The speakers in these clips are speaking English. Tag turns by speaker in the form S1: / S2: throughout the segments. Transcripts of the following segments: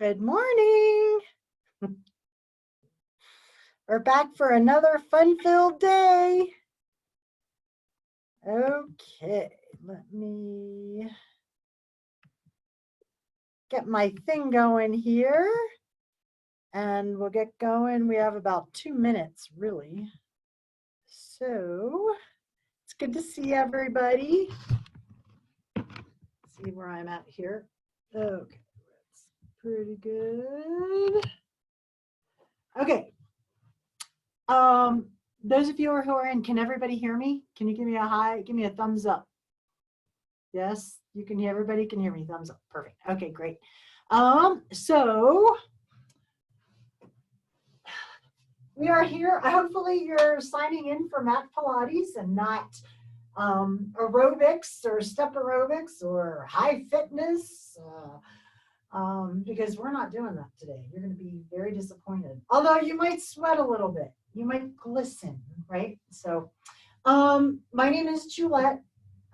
S1: Good morning. We're back for another fun-filled day. Okay, let me get my thing going here and we'll get going. We have about 2 minutes, really. So it's good to see everybody. See where I'm at here. Okay, that's pretty good. Okay. Those of you who are in, can everybody hear me? Can you give me a hi? Give me a thumbs up. Yes, you can hear, everybody can hear me. Thumbs up. Perfect. Okay, great. So we are here. Hopefully you're signing in for mat Pilates and not aerobics or step aerobics or high fitness. Because we're not doing that today. You're going to be very disappointed. Although you might sweat a little bit. You might glisten, right? So my name is Julet.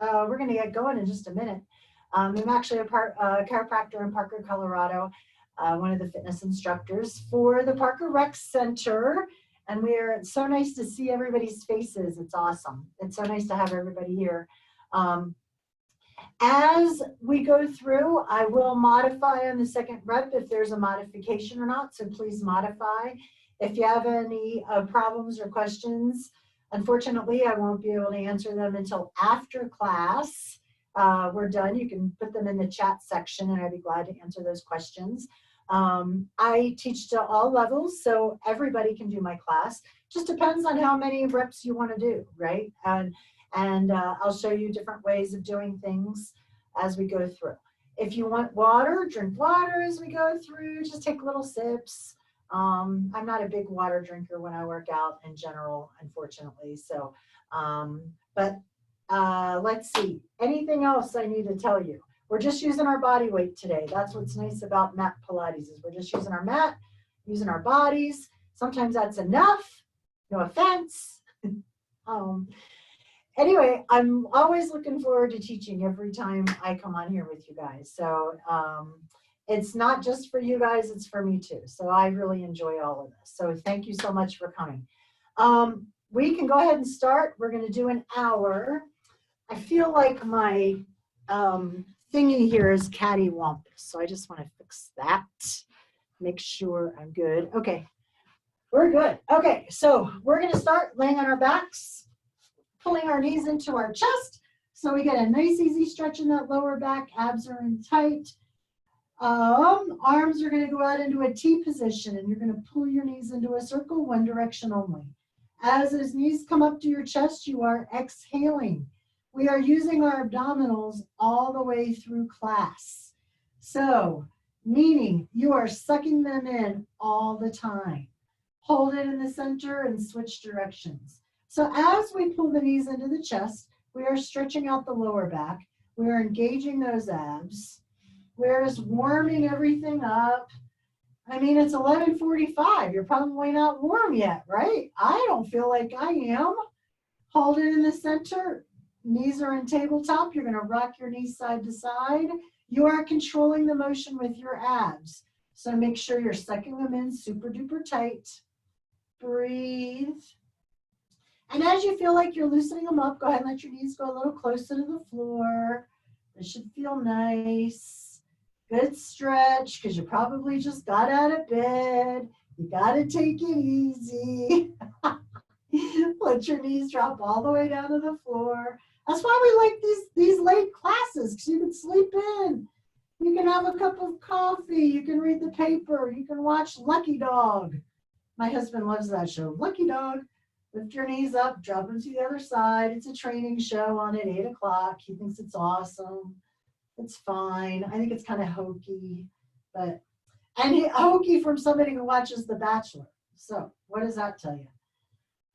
S1: We're going to get going in just a minute. I'm actually a chiropractor in Parker, Colorado, one of the fitness instructors for the Parker Rec Center. And it's so nice to see everybody's faces. It's awesome. It's so nice to have everybody here. As we go through, I will modify on the second rep if there's a modification or not, so please modify. If you have any problems or questions, unfortunately, I won't be able to answer them until after class. We're done. You can put them in the chat section, and I'd be glad to answer those questions. I teach to all levels, so everybody can do my class. Just depends on how many reps you want to do, right? And I'll show you different ways of doing things as we go through. If you want water, drink water as we go through. Just take little sips. I'm not a big water drinker when I work out in general, unfortunately. So, let's see. Anything else I need to tell you? We're just using our body weight today. That's what's nice about mat Pilates is we're just using our mat, using our bodies. Sometimes that's enough. No offense. Anyway, I'm always looking forward to teaching every time I come on here with you guys. So it's not just for you guys, it's for me too. So I really enjoy all of this. So thank you so much for coming. We can go ahead and start. We're going to do an hour. I feel like my thingy here is cattywampus. So I just want to fix that. Make sure I'm good. Okay, we're good. Okay, so we're going to start laying on our backs. Pulling our knees into our chest so we get a nice easy stretch in that lower back. Abs are in tight. Arms are going to go out into a T position and you're going to pull your knees into a circle one direction only. As those knees come up to your chest, you are exhaling. We are using our abdominals all the way through class. So, meaning you are sucking them in all the time. Hold it in the center and switch directions. So as we pull the knees into the chest, we are stretching out the lower back. We are engaging those abs. We're just warming everything up. I mean, it's 11:45. You're probably not warm yet, right? I don't feel like I am. Hold it in the center. Knees are in tabletop. You're going to rock your knees side to side. You are controlling the motion with your abs. So make sure you're sucking them in super duper tight. Breathe. And as you feel like you're loosening them up, go ahead and let your knees go a little closer to the floor. This should feel nice. Good stretch, because you probably just got out of bed. You got to take it easy. Let your knees drop all the way down to the floor. That's why we like these late classes, because you can sleep in. You can have a cup of coffee. You can read the paper. You can watch Lucky Dog. My husband loves that show, Lucky Dog. Lift your knees up, drop them to the other side. It's a training show on at 8 o'clock. He thinks it's awesome. It's fine. I think it's kind of hokey, hokey from somebody who watches The Bachelor. So what does that tell you?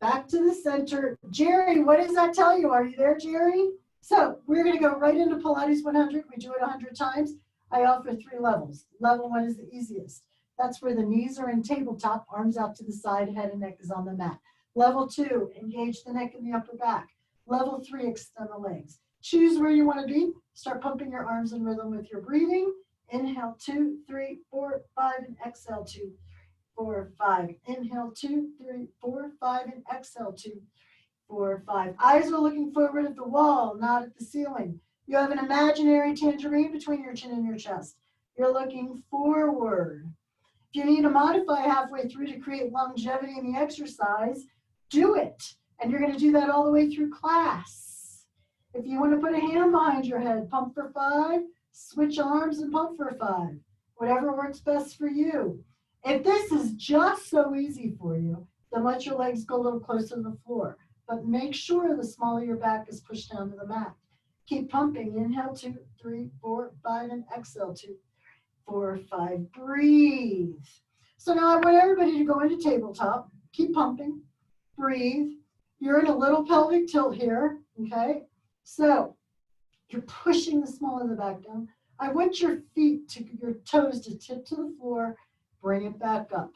S1: Back to the center. Jerry, what does that tell you? Are you there, Jerry? So we're going to go right into Pilates 100. We do it 100 times. I offer 3 levels. Level 1 is the easiest. That's where the knees are in tabletop, arms out to the side, head and neck is on the mat. Level 2, engage the neck and the upper back. Level 3, extend the legs. Choose where you want to be. Start pumping your arms in rhythm with your breathing. Inhale, 2, 3, 4, 5, and exhale, 2, 4, 5. Inhale, 2, 3, 4, 5, and exhale, 2, 4, 5. Eyes are looking forward at the wall, not at the ceiling. You have an imaginary tangerine between your chin and your chest. You're looking forward. If you need to modify halfway through to create longevity in the exercise, do it. And you're going to do that all the way through class. If you want to put a hand behind your head, pump for 5, switch arms and pump for 5. Whatever works best for you. If this is just so easy for you, then let your legs go a little closer to the floor. But make sure the small of your back is pushed down to the mat. Keep pumping. Inhale, 2, 3, 4, 5, and exhale, 2, 4, 5. Breathe. So now I want everybody to go into tabletop. Keep pumping. Breathe. You're in a little pelvic tilt here, okay? So you're pushing the small of the back down. I want your toes to tip to the floor. Bring it back up.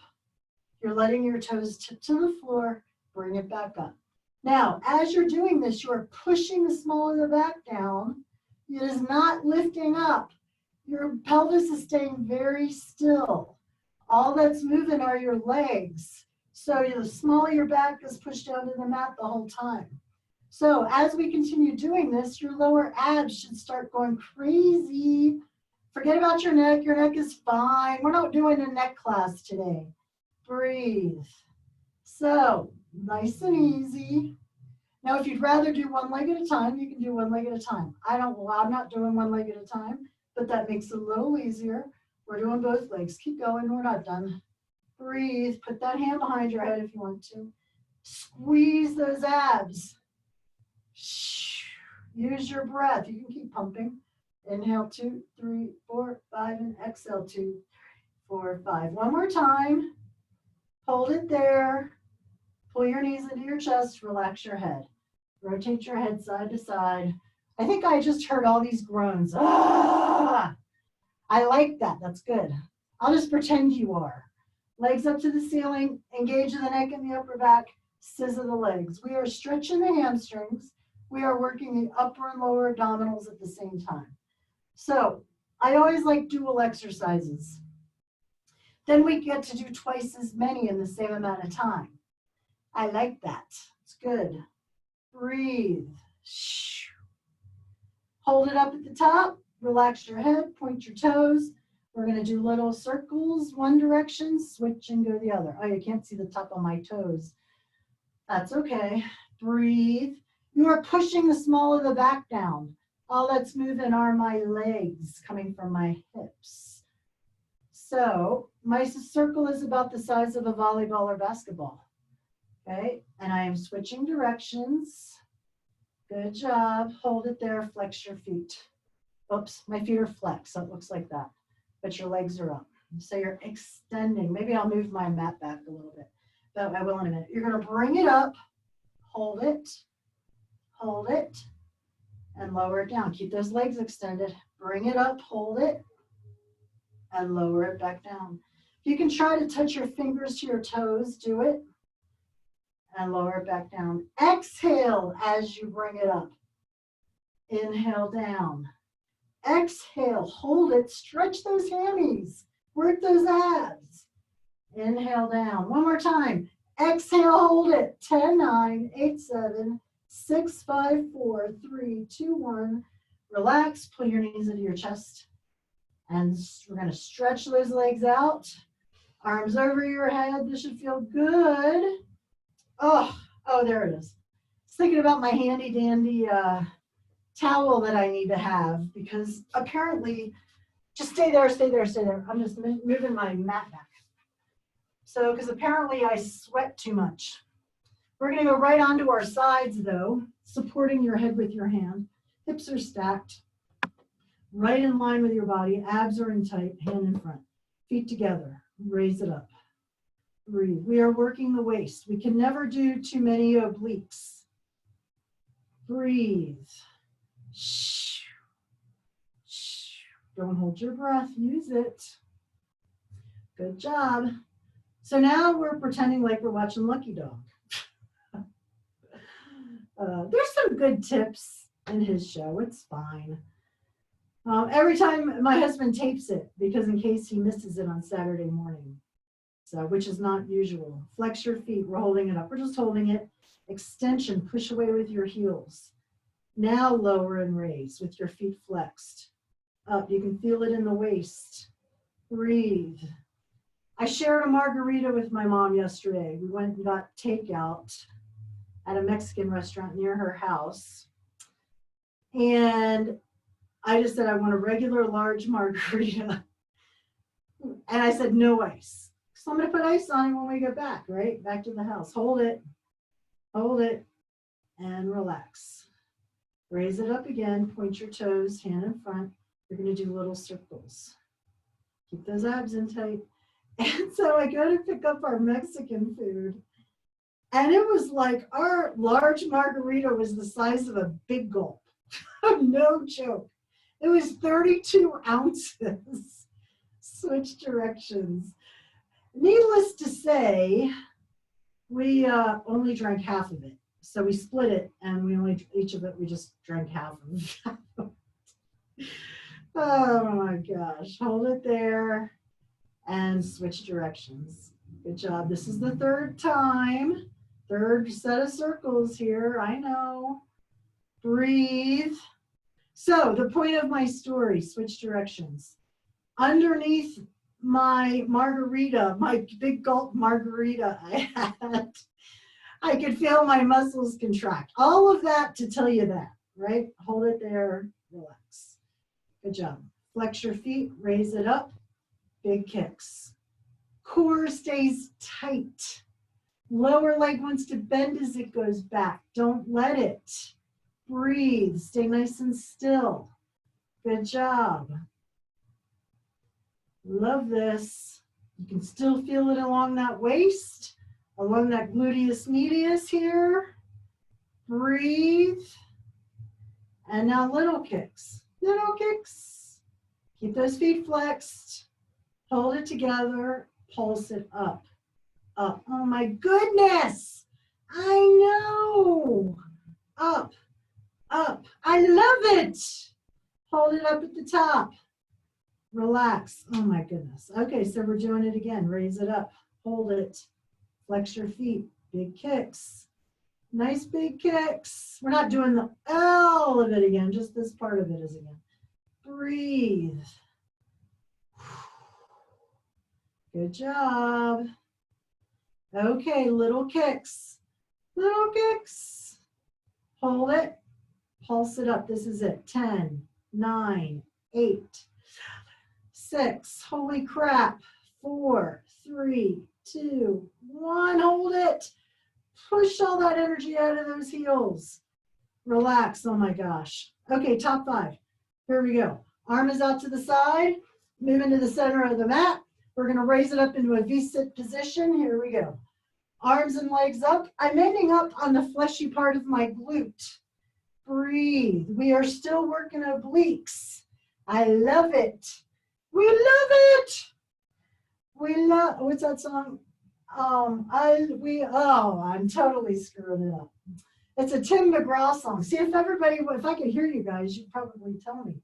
S1: You're letting your toes tip to the floor. Bring it back up. Now, as you're doing this, you're pushing the small of the back down. It is not lifting up. Your pelvis is staying very still. All that's moving are your legs. So the small of your back is pushed down to the mat the whole time. So as we continue doing this, your lower abs should start going crazy. Forget about your neck. Your neck is fine. We're not doing a neck class today. Breathe. So nice and easy. Now, if you'd rather do one leg at a time, you can do one leg at a time. I'm not doing one leg at a time, but that makes it a little easier. We're doing both legs. Keep going. We're not done. Breathe. Put that hand behind your head if you want to. Squeeze those abs. Use your breath. You can keep pumping. Inhale, 2, 3, 4, 5, and exhale, 2, 4, 5. One more time. Hold it there. Pull your knees into your chest. Relax your head. Rotate your head side to side. I think I just heard all these groans. Ah! I like that. That's good. I'll just pretend you are. Legs up to the ceiling. Engage the neck and the upper back. Scissor the legs. We are stretching the hamstrings. We are working the upper and lower abdominals at the same time. So I always like dual exercises. Then we get to do twice as many in the same amount of time. I like that. It's good. Breathe. Hold it up at the top. Relax your head. Point your toes. We're going to do little circles, one direction, switch and go the other. Oh, you can't see the top of my toes. That's okay. Breathe. You are pushing the small of the back down. All that's moving are my legs coming from my hips. So my circle is about the size of a volleyball or basketball. Okay, and I am switching directions. Good job. Hold it there. Flex your feet. Oops, my feet are flexed, so it looks like that. But your legs are up. So you're extending. Maybe I'll move my mat back a little bit. But I will in a minute. You're going to bring it up. Hold it. Hold it. And lower it down. Keep those legs extended. Bring it up. Hold it. And lower it back down. If you can try to touch your fingers to your toes, do it. And lower it back down. Exhale as you bring it up. Inhale down. Exhale, hold it, stretch those hammies, work those abs. Inhale down. One more time. Exhale, hold it. 10, 9, 8, 7, 6, 5, 4, 3, 2, 1. Relax, pull your knees into your chest. And we're going to stretch those legs out. Arms over your head. This should feel good. Oh, there it is. I was thinking about my handy dandy towel that I need to have because apparently, just stay there, stay there, stay there. I'm just moving my mat back. So, because apparently I sweat too much. We're going to go right onto our sides though, supporting your head with your hand. Hips are stacked, right in line with your body. Abs are in tight, hand in front. Feet together, raise it up. Breathe. We are working the waist. We can never do too many obliques. Breathe. Don't hold your breath, use it. Good job. So now we're pretending like we're watching Lucky Dog. There's some good tips in his show, it's fine. Every time my husband tapes it, because in case he misses it on Saturday morning. So, which is not usual. Flex your feet. We're holding it up. We're just holding it. Extension. Push away with your heels. Now lower and raise with your feet flexed. Up. You can feel it in the waist. Breathe. I shared a margarita with my mom yesterday. We went and got takeout at a Mexican restaurant near her house. And I just said, I want a regular large margarita. And I said, no ice. So I'm going to put ice on it when we get back, right? Back to the house. Hold it, and relax. Raise it up again. Point your toes, hand in front. You're going to do little circles. Keep those abs in tight. And so I go to pick up our Mexican food. And it was like our large margarita was the size of a big gulp. No joke. It was 32 ounces. Switch directions. Needless to say, we only drank half of it. So we split it, and we just drank half of it. Oh my gosh. Hold it there and switch directions. Good job. This is the third time. Third set of circles here. I know. Breathe. So the point of my story, switch directions. Underneath my margarita, my big gulp margarita I could feel my muscles contract. All of that to tell you that, right? Hold it there, relax. Good job. Flex your feet, raise it up, big kicks. Core stays tight. Lower leg wants to bend as it goes back. Don't let it. Breathe, stay nice and still. Good job. Love this. You can still feel it along that waist, along that gluteus medius here. Breathe. And now little kicks. Little kicks. Keep those feet flexed. Hold it together. Pulse it up. Up. Oh my goodness. I know. Up. Up. I love it. Hold it up at the top. Relax. Oh my goodness. Okay, so we're doing it again. Raise it up. Hold it. Flex your feet. Big kicks. Nice big kicks. We're not doing all of it again. Just this part of it is again. Breathe. Good job. Okay, little kicks. Little kicks. Hold it. Pulse it up. This is it. 10, 9, 8, 6. Holy crap. 4, 3, 2, 1. Hold it. Push all that energy out of those heels. Relax. Oh my gosh. Okay, top 5. Here we go. Arm is out to the side. Move into the center of the mat. We're going to raise it up into a V-sit position. Here we go. Arms and legs up. I'm ending up on the fleshy part of my glute. Breathe. We are still working obliques. I love it. We love it. We love, what's that song? I'm totally screwing it up. It's a Tim McGraw song. See, if I could hear you guys, you'd probably tell me.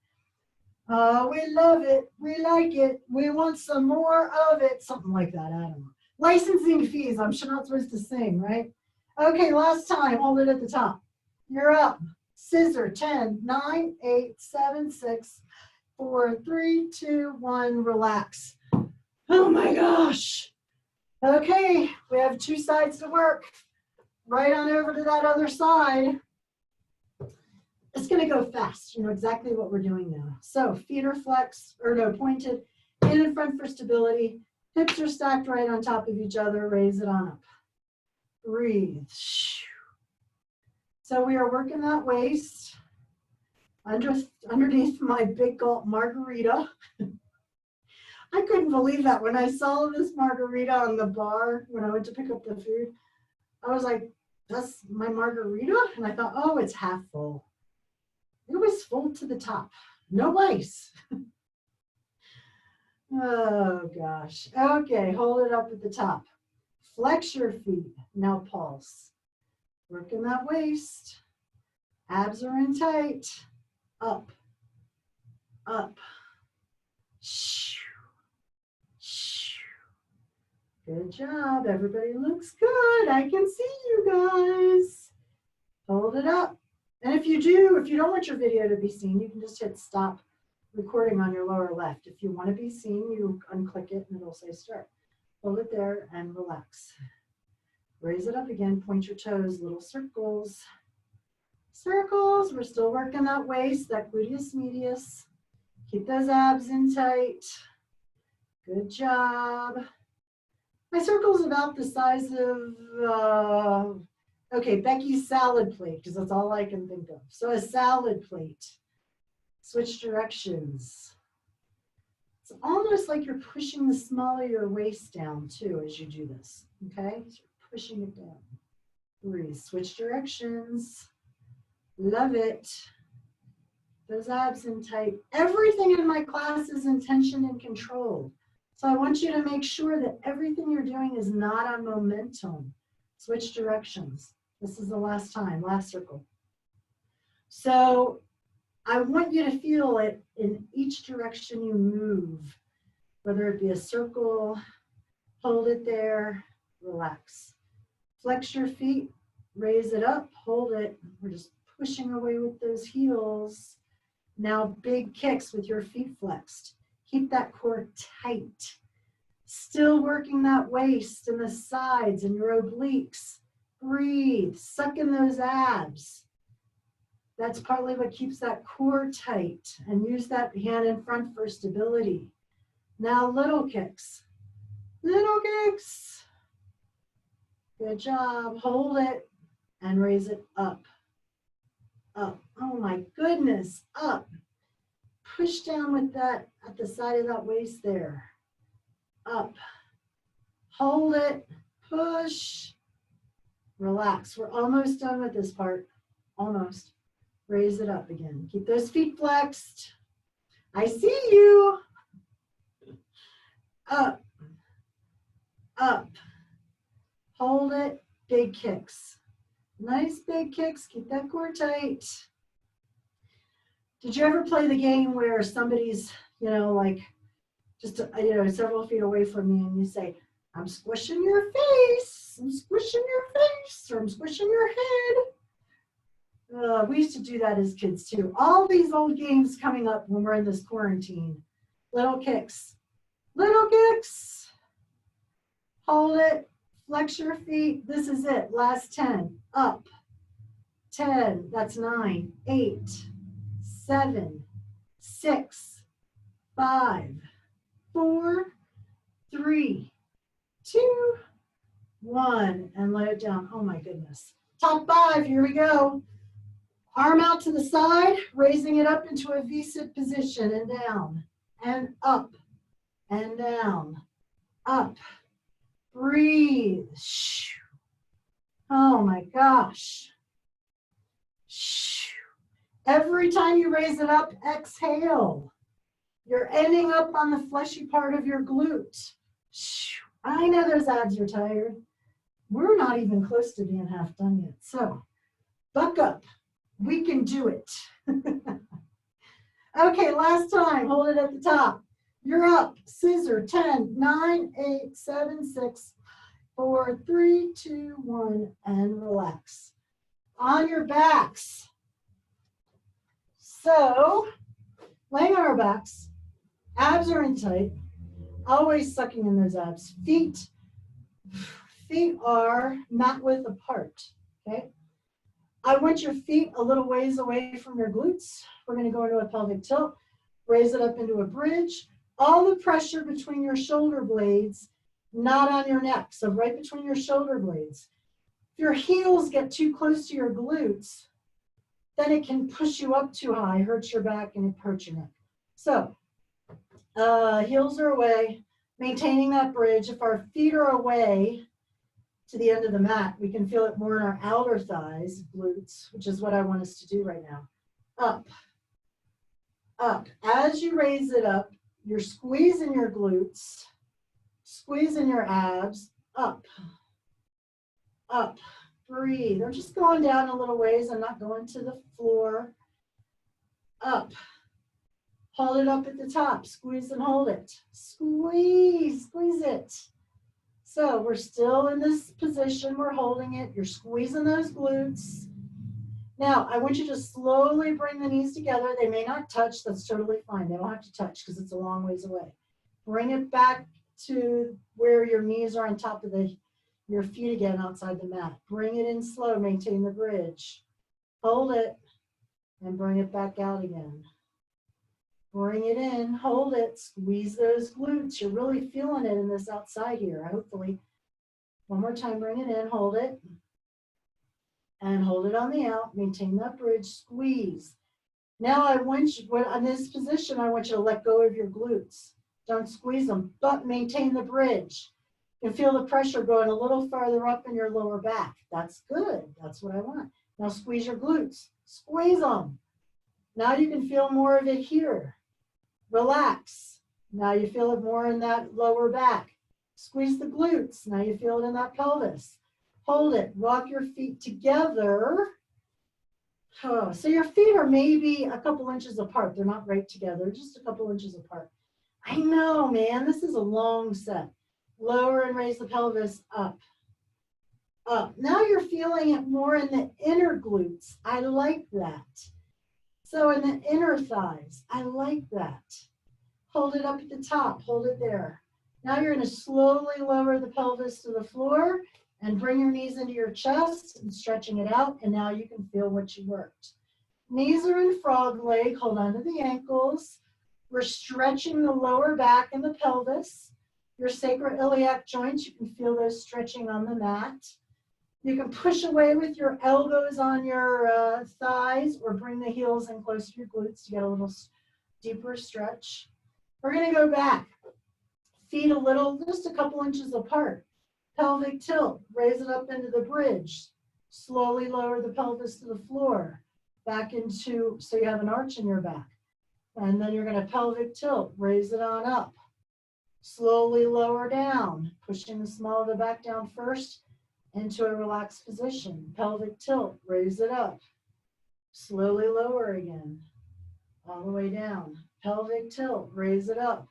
S1: We love it. We like it. We want some more of it. Something like that. I don't know. Licensing fees. I'm sure not supposed to sing, right? Okay, last time. Hold it at the top. You're up. Scissor. 10, 9, 8, 7, 6, 4, 3, 2, 1. Relax. Oh my gosh. Okay, we have 2 sides to work. Right on over to that other side. It's going to go fast. You know exactly what we're doing now. So feet are flexed, or no, pointed, in and front for stability. Hips are stacked right on top of each other. Raise it on up. Breathe. So we are working that waist underneath my big gulp margarita. I couldn't believe that when I saw this margarita on the bar when I went to pick up the food. I was like, that's my margarita? And I thought, oh, it's half full. It was full to the top. No ice. Oh, gosh. Okay, hold it up at the top. Flex your feet. Now pulse. Working that waist. Abs are in tight. Up. up. Shoo, shoo. Good job. Everybody looks good. I can see you guys. Hold it up. And if you don't want your video to be seen, you can just hit stop recording on your lower left. If you want to be seen, you unclick it and it'll say start. Hold it there and relax. Raise it up again. Point your toes, little circles. Circles. We're still working that waist, that gluteus medius. Keep those abs in tight. Good job. My circle's about the size of, okay, Becky's salad plate, because that's all I can think of. So a salad plate. Switch directions. It's almost like you're pushing the small of your waist down too as you do this, okay? So you're pushing it down. Breathe. Switch directions. Love it. Those abs in tight. Everything in my class is intention and control. So I want you to make sure that everything you're doing is not on momentum. Switch directions. This is the last time, last circle. So I want you to feel it in each direction you move, whether it be a circle, hold it there, relax. Flex your feet, raise it up, hold it. We're just pushing away with those heels. Now big kicks with your feet flexed. Keep that core tight. Still working that waist and the sides and your obliques. Breathe, suck in those abs. That's partly what keeps that core tight. And use that hand in front for stability. Now little kicks. Little kicks. Good job. Hold it and raise it up. Up. Oh my goodness. Up. Push down with that at the side of that waist there. Up. Hold it. Push. Relax. We're almost done with this part. Almost. Raise it up again. Keep those feet flexed. I see you. Up. Up. Hold it. Big kicks. Nice big kicks. Keep that core tight. Did you ever play the game where somebody's, like just, several feet away from you and you say, I'm squishing your face. I'm squishing your face. Or I'm squishing your head. We used to do that as kids too. All these old games coming up when we're in this quarantine. Little kicks. Little kicks. Hold it. Flex your feet. This is it. Last 10. Up. 10. That's 9. 8. 7. 6. 5. 4. 3. 2. 1. And let it down. Oh my goodness. Top 5. Here we go. Arm out to the side, raising it up into a V-sit position and down. And up. And down. Up. Breathe. Oh my gosh. Every time you raise it up, exhale. You're ending up on the fleshy part of your glute. I know those abs are tired. We're not even close to being half done yet. So, buck up. We can do it. Okay, last time. Hold it at the top. You're up. Scissor. 10, 9, 8, 7, 6, 4, 3, 2, 1, and relax. On your backs. So, laying on our backs, abs are in tight, always sucking in those abs. Feet are mat width apart, okay? I want your feet a little ways away from your glutes. We're gonna go into a pelvic tilt, raise it up into a bridge. All the pressure between your shoulder blades, not on your neck, so right between your shoulder blades. If your heels get too close to your glutes, then it can push you up too high, hurt your back, and it hurts your neck. So, heels are away, maintaining that bridge. If our feet are away to the end of the mat, we can feel it more in our outer thighs, glutes, which is what I want us to do right now. Up, up. As you raise it up, you're squeezing your glutes, squeezing your abs, up, up. Breathe. I'm just going down a little ways. I'm not going to the floor. Up. Hold it up at the top. Squeeze and hold it. Squeeze, squeeze it. So we're still in this position. We're holding it. You're squeezing those glutes. Now, I want you to slowly bring the knees together. They may not touch. That's totally fine. They don't have to touch because it's a long ways away. Bring it back to where your knees are on top of your feet again outside the mat. Bring it in slow. Maintain the bridge. Hold it and bring it back out again. Bring it in. Hold it. Squeeze those glutes. You're really feeling it in this outside here, hopefully. One more time. Bring it in. Hold it. And hold it on the out, maintain that bridge, squeeze. Now I want you, in this position, I want you to let go of your glutes. Don't squeeze them, but maintain the bridge. You can feel the pressure going a little farther up in your lower back. That's good, that's what I want. Now squeeze your glutes, squeeze them. Now you can feel more of it here. Relax. Now you feel it more in that lower back. Squeeze the glutes, now you feel it in that pelvis. Hold it. Walk your feet together. Oh, so your feet are maybe a couple inches apart. They're not right together, just a couple inches apart. I know, man. This is a long set. Lower and raise the pelvis up. Up. Now you're feeling it more in the inner glutes. I like that. So in the inner thighs. I like that. Hold it up at the top. Hold it there. Now you're going to slowly lower the pelvis to the floor. And bring your knees into your chest and stretching it out. And now you can feel what you worked. Knees are in frog leg. Hold on to the ankles. We're stretching the lower back and the pelvis. Your sacroiliac joints, you can feel those stretching on the mat. You can push away with your elbows on your thighs or bring the heels in close to your glutes to get a little deeper stretch. We're going to go back. Feet a little, just a couple inches apart. Pelvic tilt, raise it up into the bridge. Slowly lower the pelvis to the floor. Back into, so you have an arch in your back. And then you're going to pelvic tilt, raise it on up. Slowly lower down, pushing the small of the back down first into a relaxed position. Pelvic tilt, raise it up. Slowly lower again, all the way down. Pelvic tilt, raise it up.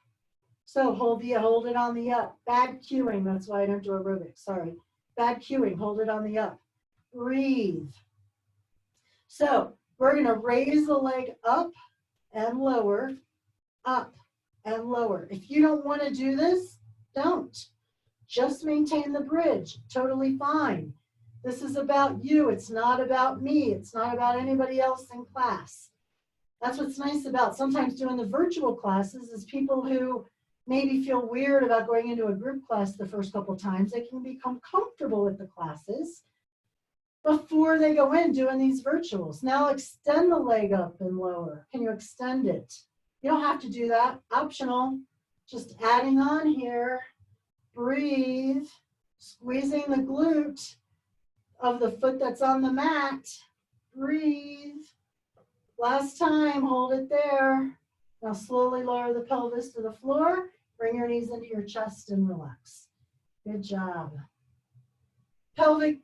S1: So hold it on the up. Bad cueing, that's why I don't do aerobics, sorry. Bad cueing, hold it on the up. Breathe. So we're going to raise the leg up and lower, up and lower. If you don't want to do this, don't. Just maintain the bridge, totally fine. This is about you, it's not about me, it's not about anybody else in class. That's what's nice about sometimes doing the virtual classes is people who maybe feel weird about going into a group class the first couple times. They can become comfortable with the classes before they go in doing these virtuals. Now extend the leg up and lower. Can you extend it? You don't have to do that. Optional. Just adding on here. Breathe. Squeezing the glute of the foot that's on the mat. Breathe. Last time. Hold it there. Now slowly lower the pelvis to the floor. Bring your knees into your chest and relax. Good job. Pelvic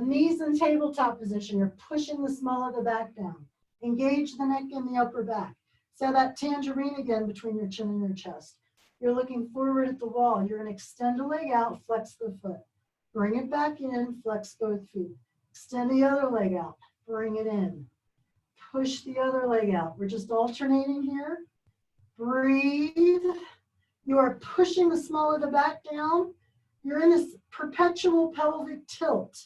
S1: knees in tabletop position. You're pushing the small of the back down. Engage the neck and the upper back. So that tangerine again between your chin and your chest. You're looking forward at the wall. You're going to extend a leg out, flex the foot. Bring it back in, flex both feet. Extend the other leg out, bring it in. Push the other leg out. We're just alternating here. Breathe. You are pushing the small of the back down. You're in this perpetual pelvic tilt.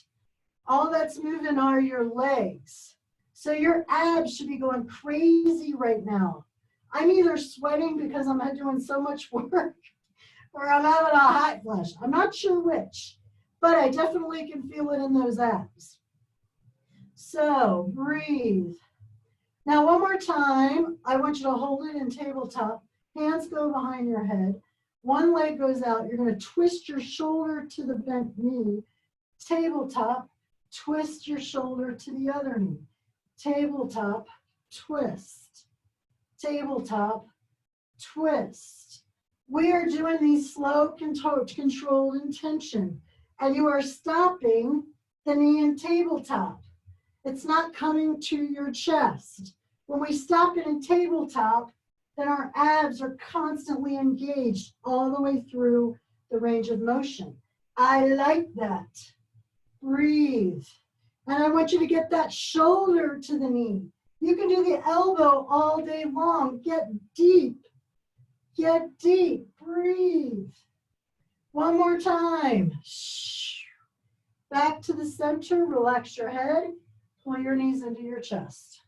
S1: All that's moving are your legs. So your abs should be going crazy right now. I'm either sweating because I'm doing so much work or I'm having a hot flash. I'm not sure which, but I definitely can feel it in those abs. So breathe. Now, one more time, I want you to hold it in tabletop. Hands go behind your head. One leg goes out. You're going to twist your shoulder to the bent knee. Tabletop, twist your shoulder to the other knee. Tabletop, twist. Tabletop, twist. We are doing these slow, controlled intention. And you are stopping the knee in tabletop. It's not coming to your chest. When we stop it in tabletop, then our abs are constantly engaged all the way through the range of motion. I like that. Breathe. And I want you to get that shoulder to the knee. You can do the elbow all day long. Get deep. Get deep. Breathe. One more time. Back to the center. Relax your head. Pull your knees into your chest.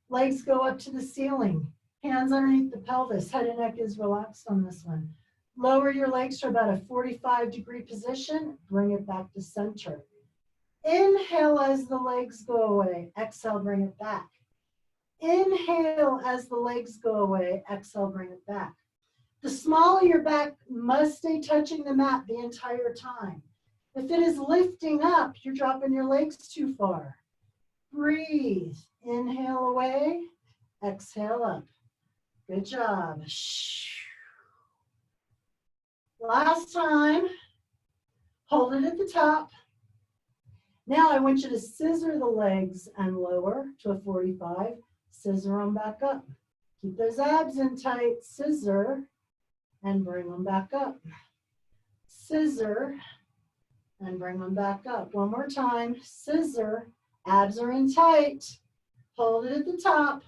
S1: Legs go up to the ceiling. Hands underneath the pelvis. Head and neck is relaxed on this one. Lower your legs to about a 45-degree position. Bring it back to center. Inhale as the legs go away. Exhale, bring it back. Inhale as the legs go away. Exhale, bring it back. The small of your back must stay touching the mat the entire time. If it is lifting up, you're dropping your legs too far. Breathe. Inhale away. Exhale up. Good job. Last time. Hold it at the top. Now I want you to scissor the legs and lower to a 45. Scissor them back up. Keep those abs in tight. Scissor and bring them back up. Scissor and bring them back up. One more time. Scissor. Abs are in tight. Hold it at the top.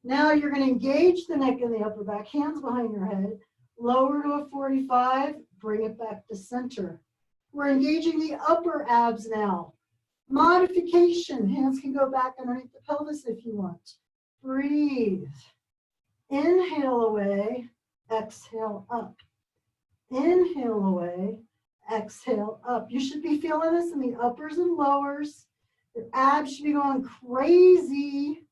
S1: Now you're going to engage the neck and the upper back. Hands behind your head. Lower to a 45. Bring it back to center. We're engaging the upper abs now. Modification. Hands can go back underneath the pelvis if you want. Breathe. Inhale away. Exhale up. Inhale away. Exhale up. You should be feeling this in the uppers and lowers. Your abs should be going crazy.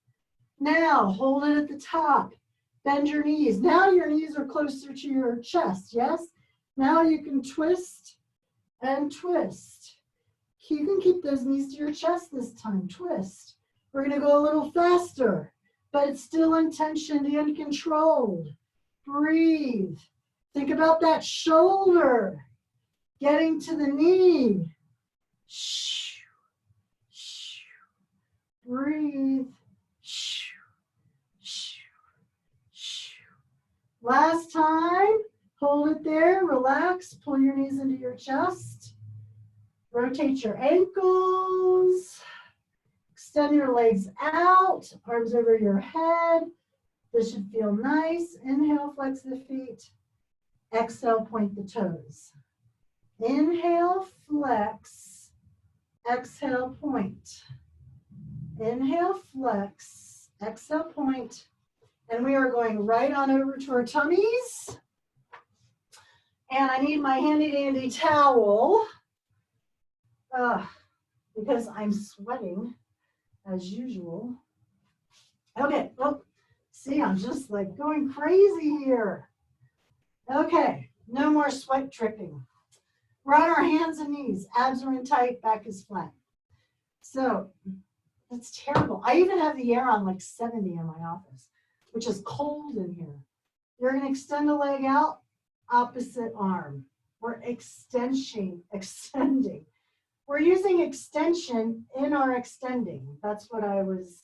S1: Now, hold it at the top. Bend your knees. Now your knees are closer to your chest, yes? Now you can twist and twist. You can keep those knees to your chest this time. Twist. We're going to go a little faster, but it's still intentioned and controlled. Breathe. Think about that shoulder getting to the knee. Breathe. Last time. Hold it there. Relax. Pull your knees into your chest. Rotate your ankles. Extend your legs out. Arms over your head. This should feel nice. Inhale, flex the feet. Exhale, point the toes. Inhale, flex. Exhale, point. Inhale, flex. Exhale, point. And we are going right on over to our tummies. And I need my handy dandy towel because I'm sweating as usual. Okay, oh, see, I'm just like going crazy here. Okay, no more sweat dripping. We're on our hands and knees. Abs are in tight, back is flat. So, it's terrible. I even have the air on like 70 in my office, which is cold in here. You're going to extend the leg out, opposite arm. We're extending. We're using extension in our extending. That's what I was,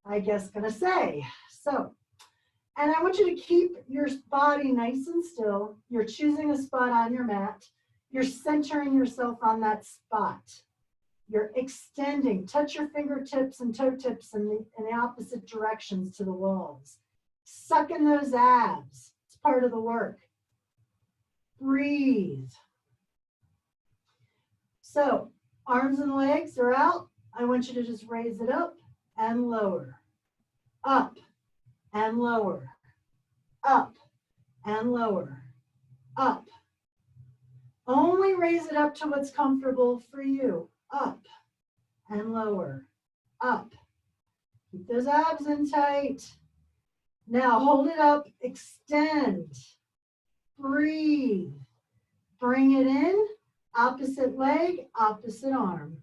S1: I guess, going to say. So, and I want you to keep your body nice and still. You're choosing a spot on your mat. You're centering yourself on that spot. You're extending. Touch your fingertips and toe tips in the opposite directions to the walls. Suck in those abs. It's part of the work. Breathe. So, arms and legs are out. I want you to just raise it up and lower. Up and lower. Up and lower. Up. Only raise it up to what's comfortable for you. Up and lower. Up. Keep those abs in tight. Now hold it up. Extend. Breathe. Bring it in. Opposite leg, opposite arm.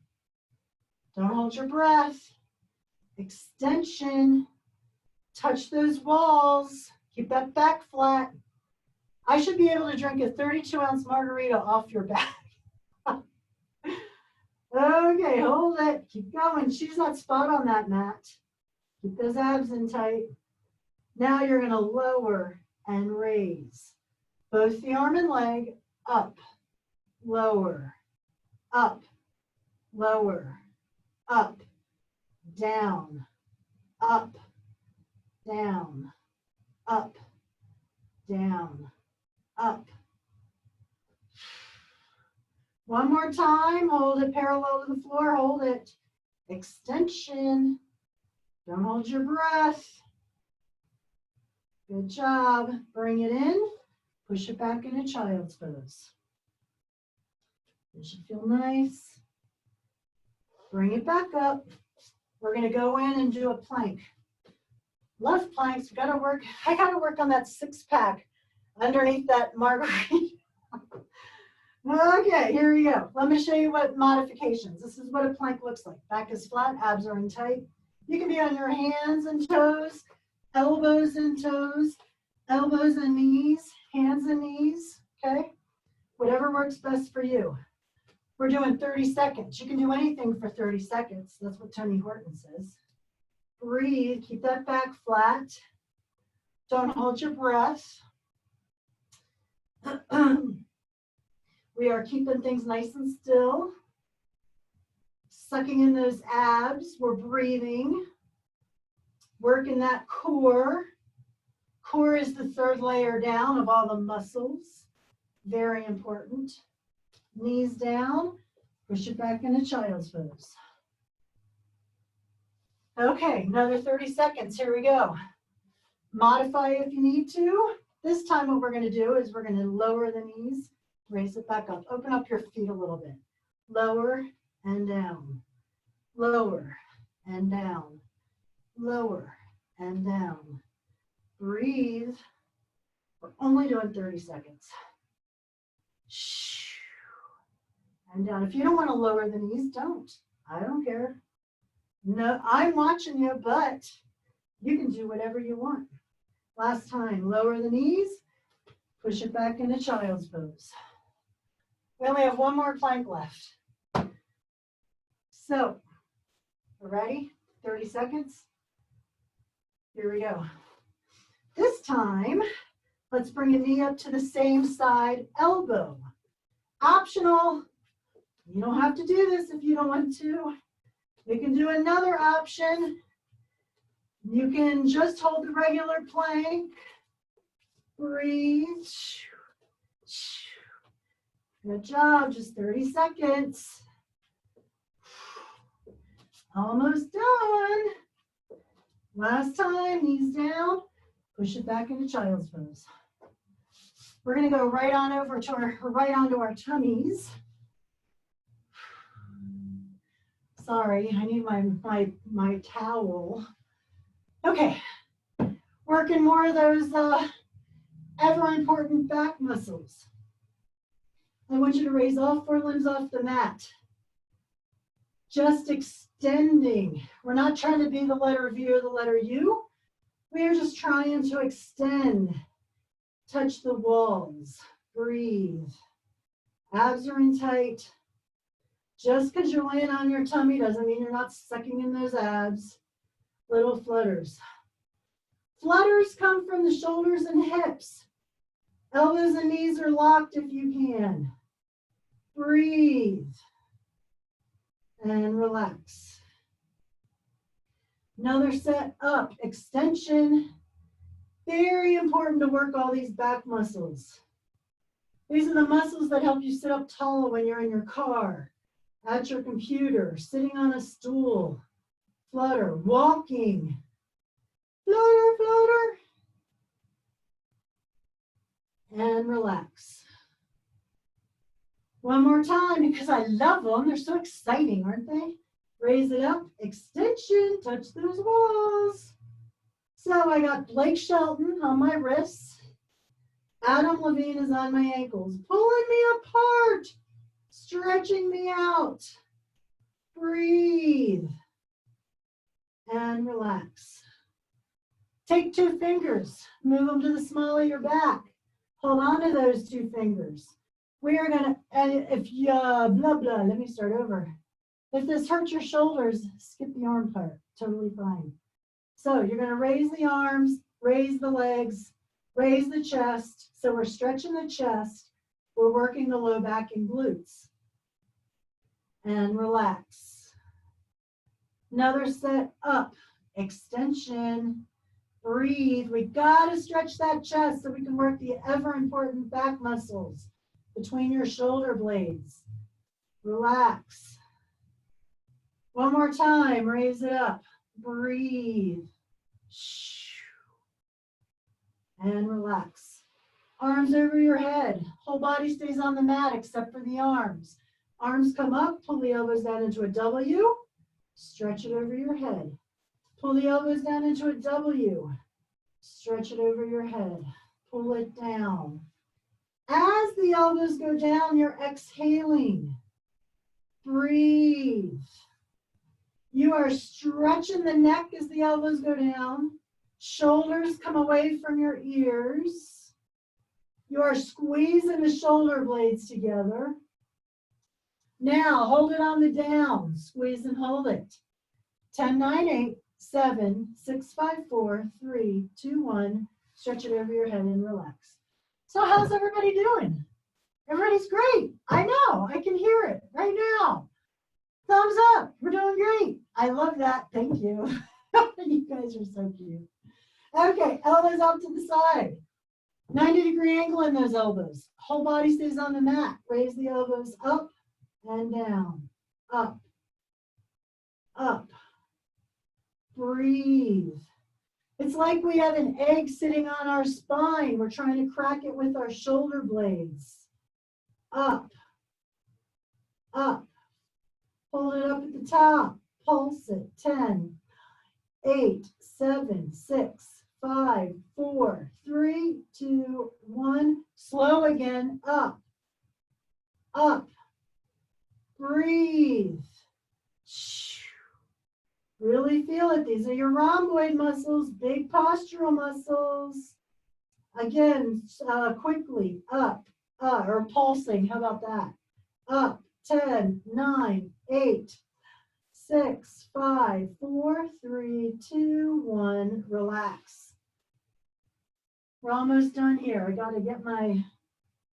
S1: Don't hold your breath. Extension. Touch those walls. Keep that back flat. I should be able to drink a 32-ounce margarita off your back. Okay, hold it. Keep going. Choose that spot on that mat. Keep those abs in tight. Now you're going to lower and raise. Both the arm and leg up, lower, up, lower, up, down, up, down, up, down, up. One more time, hold it parallel to the floor, hold it. Extension, don't hold your breath. Good job, bring it in, push it back into child's pose. It should feel nice. Bring it back up. We're gonna go in and do a plank. Love planks, we gotta work, I gotta work on that 6-pack underneath that margarita. Okay, here we go. Let me show you what modifications. This is what a plank looks like. Back is flat, abs are in tight. You can be on your hands and toes, elbows and toes, elbows and knees, hands and knees, okay? Whatever works best for you. We're doing 30 seconds. You can do anything for 30 seconds. That's what Tony Horton says. Breathe, keep that back flat. Don't hold your breath. We are keeping things nice and still. Sucking in those abs, we're breathing. Working that core. Core is the third layer down of all the muscles. Very important. Knees down, push it back into child's pose. Okay, another 30 seconds, here we go. Modify if you need to. This time what we're gonna do is we're gonna lower the knees, raise it back up. Open up your feet a little bit. Lower and down, lower and down, lower and down. Breathe. We're only doing 30 seconds. And down. If you don't want to lower the knees, don't. I don't care. No, I'm watching you, but you can do whatever you want. Last time, lower the knees, push it back into child's pose. We only have one more plank left. So, we're ready? 30 seconds. Here we go. This time, let's bring a knee up to the same side, elbow. Optional. You don't have to do this if you don't want to. You can do another option. You can just hold the regular plank. Breathe. Good job, just 30 seconds. Almost done. Last time, knees down. Push it back into child's pose. We're gonna go right on over to onto our tummies. Sorry, I need my towel. Okay, working more of those ever important back muscles. I want you to raise all 4 limbs off the mat. Just extending. We're not trying to be the letter V or the letter U. We are just trying to extend. Touch the walls. Breathe. Abs are in tight. Just because you're laying on your tummy doesn't mean you're not sucking in those abs. Little flutters. Flutters come from the shoulders and hips. Elbows and knees are locked if you can. Breathe. And relax. Another set up. Extension. Very important to work all these back muscles. These are the muscles that help you sit up tall when you're in your car, at your computer, sitting on a stool, flutter, walking, flutter, flutter, and relax. One more time because I love them. They're so exciting, aren't they? Raise it up, extension, touch those walls. So I got Blake Shelton on my wrists. Adam Levine is on my ankles, pulling me apart, stretching me out. Breathe and relax. Take 2 fingers, move them to the small of your back. Hold on to those 2 fingers. We are gonna, and if you, let me start over. If this hurts your shoulders, skip the arm part, totally fine. So you're gonna raise the arms, raise the legs, raise the chest. So we're stretching the chest. We're working the low back and glutes. And relax. Another set up, extension, breathe. We gotta stretch that chest so we can work the ever important back muscles between your shoulder blades. Relax. One more time, raise it up, breathe. And relax. Arms over your head. Whole body stays on the mat except for the arms. Arms come up, pull the elbows down into a W, stretch it over your head. Pull the elbows down into a W, stretch it over your head, pull it down. As the elbows go down, you're exhaling. Breathe. You are stretching the neck as the elbows go down. Shoulders come away from your ears. You are squeezing the shoulder blades together. Now, hold it on the down. Squeeze and hold it. 10, 9, 8, 7, 6, 5, 4, 3, 2, 1. Stretch it over your head and relax. So how's everybody doing? Everybody's great. I know. I can hear it right now. Thumbs up. We're doing great. I love that. Thank you. You guys are so cute. Okay, elbows out to the side. 90-degree angle in those elbows. Whole body stays on the mat. Raise the elbows up and down. Up. Up. Breathe. It's like we have an egg sitting on our spine. We're trying to crack it with our shoulder blades. Up. Up. Hold it up at the top. Pulse it. 10, 8, 7, 6, 5, 4, 3, 2, 1. Slow again. Up. Up. Breathe. Really feel it. These are your rhomboid muscles, big postural muscles. Again, quickly. Up. Or pulsing. How about that? Up. 10, 9, 8, 6, 5, 4, 3, 2, 1. Relax. We're almost done here. I got to get my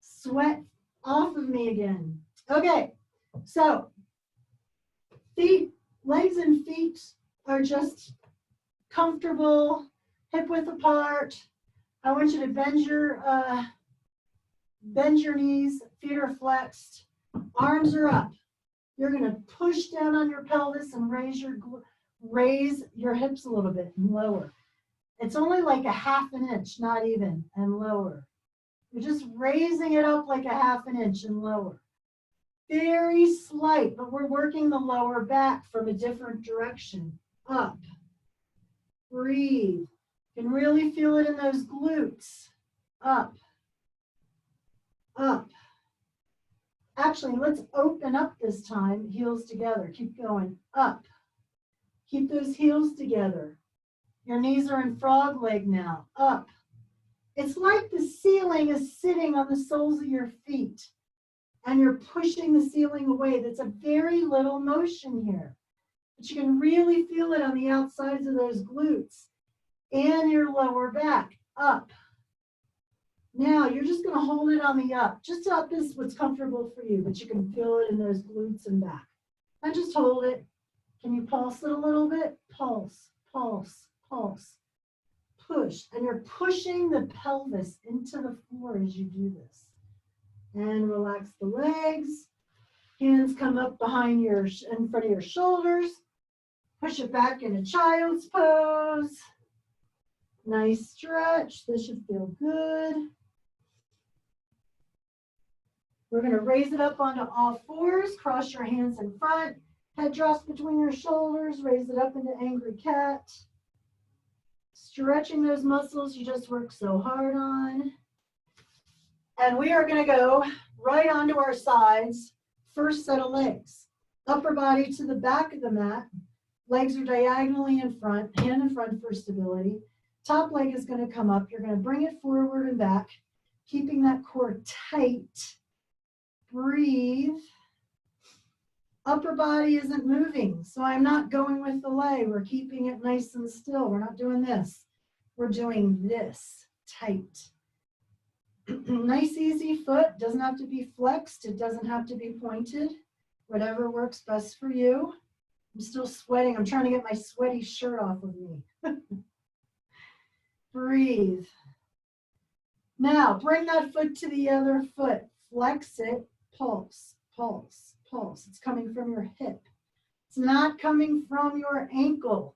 S1: sweat off of me again. Okay, so feet, legs and feet are just comfortable, hip width apart. I want you to bend your knees, feet are flexed, arms are up. You're going to push down on your pelvis and raise your hips a little bit and lower. It's only like a half an inch, not even, and lower. You're just raising it up like a half an inch and lower. Very slight, but we're working the lower back from a different direction. Up. Breathe. You can really feel it in those glutes. Up. Up. Actually, let's open up this time. Heels together. Keep going. Up. Keep those heels together. Your knees are in frog leg now. Up. It's like the ceiling is sitting on the soles of your feet and you're pushing the ceiling away. That's a very little motion here. But you can really feel it on the outsides of those glutes and your lower back. Up. Now you're just going to hold it on the up. Just up is what's comfortable for you, but you can feel it in those glutes and back. And just hold it. Can you pulse it a little bit? Pulse, pulse, pulse. Push. And you're pushing the pelvis into the floor as you do this. And relax the legs. Hands come up behind in front of your shoulders. Push it back into child's pose. Nice stretch. This should feel good. We're going to raise it up onto all fours. Cross your hands in front. Head drops between your shoulders. Raise it up into angry cat. Stretching those muscles you just worked so hard on. And we are going to go right onto our sides. First set of legs. Upper body to the back of the mat. Legs are diagonally in front. Hand in front for stability. Top leg is going to come up. You're going to bring it forward and back, keeping that core tight. Breathe. Upper body isn't moving, so I'm not going with the leg. We're keeping it nice and still. We're not doing this. we're doing this tight. Nice, easy foot. Doesn't have to be flexed. It doesn't have to be pointed. Whatever works best for you. I'm still sweating. I'm trying to get my sweaty shirt off of me. Breathe. Now, bring that foot to the other foot. Flex it. Pulse, pulse, pulse. It's coming from your hip. It's not coming from your ankle.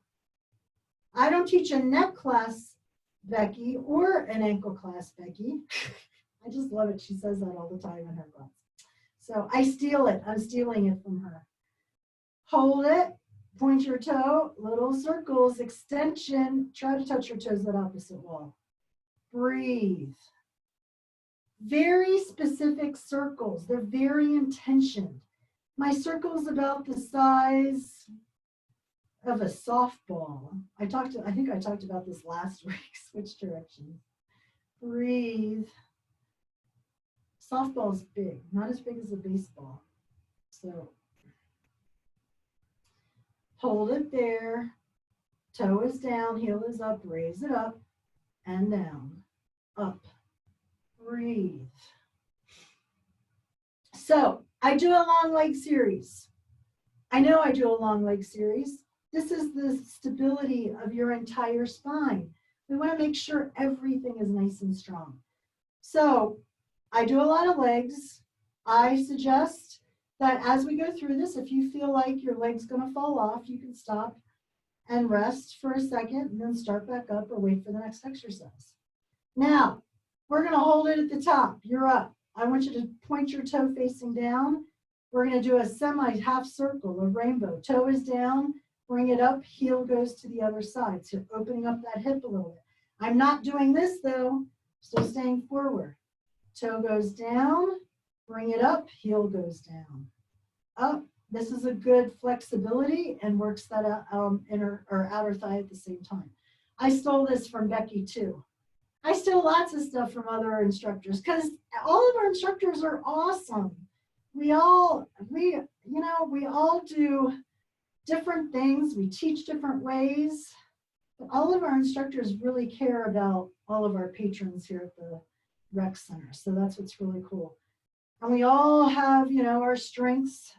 S1: I don't teach a neck class, Becky, or an ankle class, Becky. I just love it. She says that all the time in her class. So I steal it. I'm stealing it from her. Hold it. Point your toe. Little circles. Extension. Try to touch your toes that opposite wall. Breathe. Very specific circles. They're very intentioned. My circle's about the size of a softball. I think I talked about this last week. Switch directions. Breathe. Softball's big, not as big as a baseball. So hold it there. Toe is down, heel is up, raise it up and down. Up. Breathe. So I do a long leg series. I know I do a long leg series. This is the stability of your entire spine. We want to make sure everything is nice and strong. So I do a lot of legs. I suggest that as we go through this, if you feel like your leg's going to fall off, you can stop and rest for a second and then start back up or wait for the next exercise. Now, we're going to hold it at the top. You're up. I want you to point your toe facing down. We're going to do a semi-half circle, a rainbow. Toe is down, bring it up, heel goes to the other side. So opening up that hip a little bit. I'm not doing this though, still staying forward. Toe goes down, bring it up, heel goes down. Up. This is a good flexibility and works that inner or outer thigh at the same time. I stole this from Becky too. I steal lots of stuff from other instructors because all of our instructors are awesome. We all do different things. We teach different ways. But all of our instructors really care about all of our patrons here at the rec center. So that's what's really cool. And we all have, our strengths.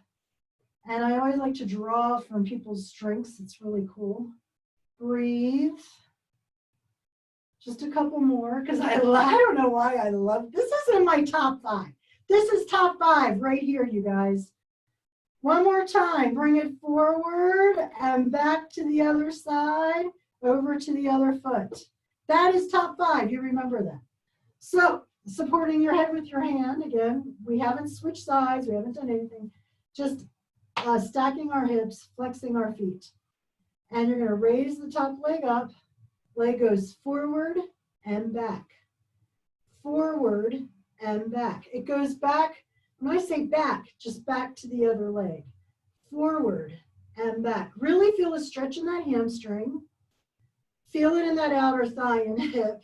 S1: And I always like to draw from people's strengths. It's really cool. Breathe. Just a couple more, because I don't know why I love, this is in my top 5. This is top 5 right here, you guys. One more time, bring it forward and back to the other side, over to the other foot. That is top 5, you remember that. So, supporting your head with your hand, again, we haven't switched sides, we haven't done anything, just stacking our hips, flexing our feet. And you're gonna raise the top leg up. Leg goes forward and back, forward and back. It goes back, when I say back, just back to the other leg, forward and back. Really feel a stretch in that hamstring. Feel it in that outer thigh and hip.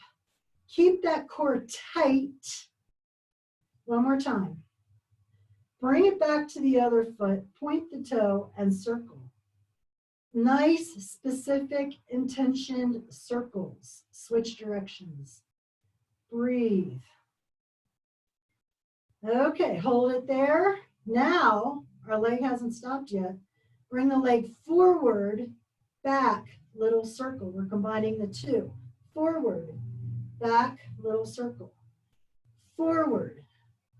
S1: Keep that core tight. One more time. Bring it back to the other foot, point the toe and circle. Nice, specific, intentioned circles. Switch directions. Breathe. Okay, hold it there. Now, our leg hasn't stopped yet. Bring the leg forward, back, little circle. We're combining the two. Forward, back, little circle. Forward,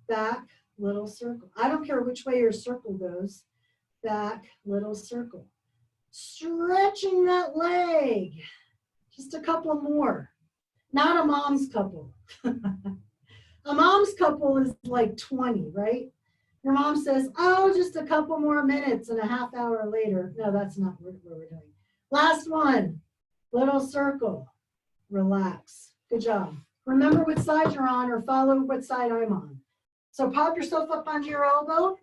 S1: back, little circle. I don't care which way your circle goes. Back, little circle. Stretching that leg. Just a couple more. Not a mom's couple. A mom's couple is like 20, right? Your mom says, oh, just a couple more minutes, and a half hour later. No, that's not what we're doing. Last one. Little circle. Relax. Good job. Remember what side you're on or follow what side I'm on. So pop yourself up onto your elbow.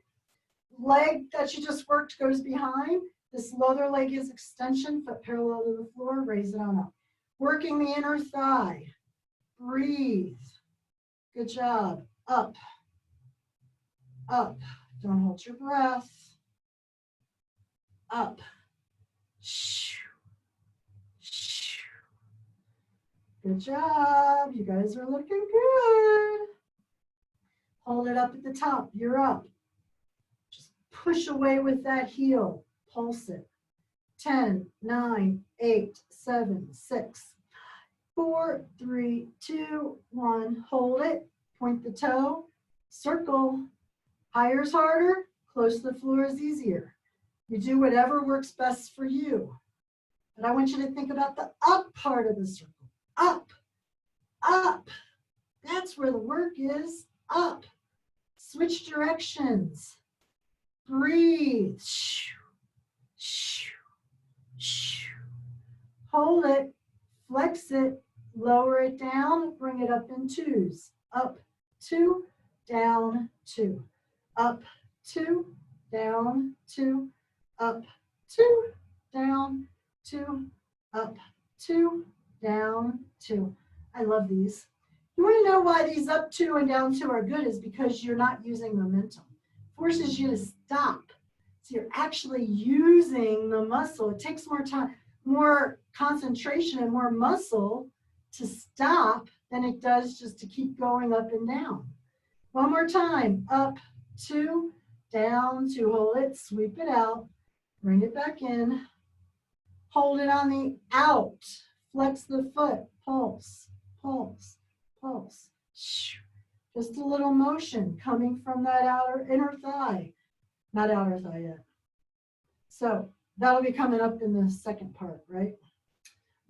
S1: Leg that you just worked goes behind. This other leg is extension, foot parallel to the floor, raise it on up. Working the inner thigh. Breathe. Good job. Up. Up. Don't hold your breath. Up. Good job. You guys are looking good. Hold it up at the top. You're up. Just push away with that heel. Pulse it. 10, 9, 8, 7, 6, 4, 3, 2, 1. Hold it. Point the toe. Circle. Higher is harder. Close to the floor is easier. You do whatever works best for you. But I want you to think about the up part of the circle. Up, up. That's where the work is. Up. Switch directions. Breathe. Hold it. Flex it. Lower it down. Bring it up in twos. Up, 2, down, 2. Up, 2, down, 2. Up, 2, down, 2. Up, 2, down, 2. I love these. You want to know why these up 2 and down 2 are good is because you're not using momentum. Forces you to stop. So you're actually using the muscle. It takes more time, more concentration and more muscle to stop than it does just to keep going up and down. One more time. Up, 2, down, 2. Hold it, sweep it out, bring it back in. Hold it on the out. Flex the foot. Pulse, pulse, pulse. Just a little motion coming from that inner thigh. Not outer thigh yet. So that'll be coming up in the second part, right?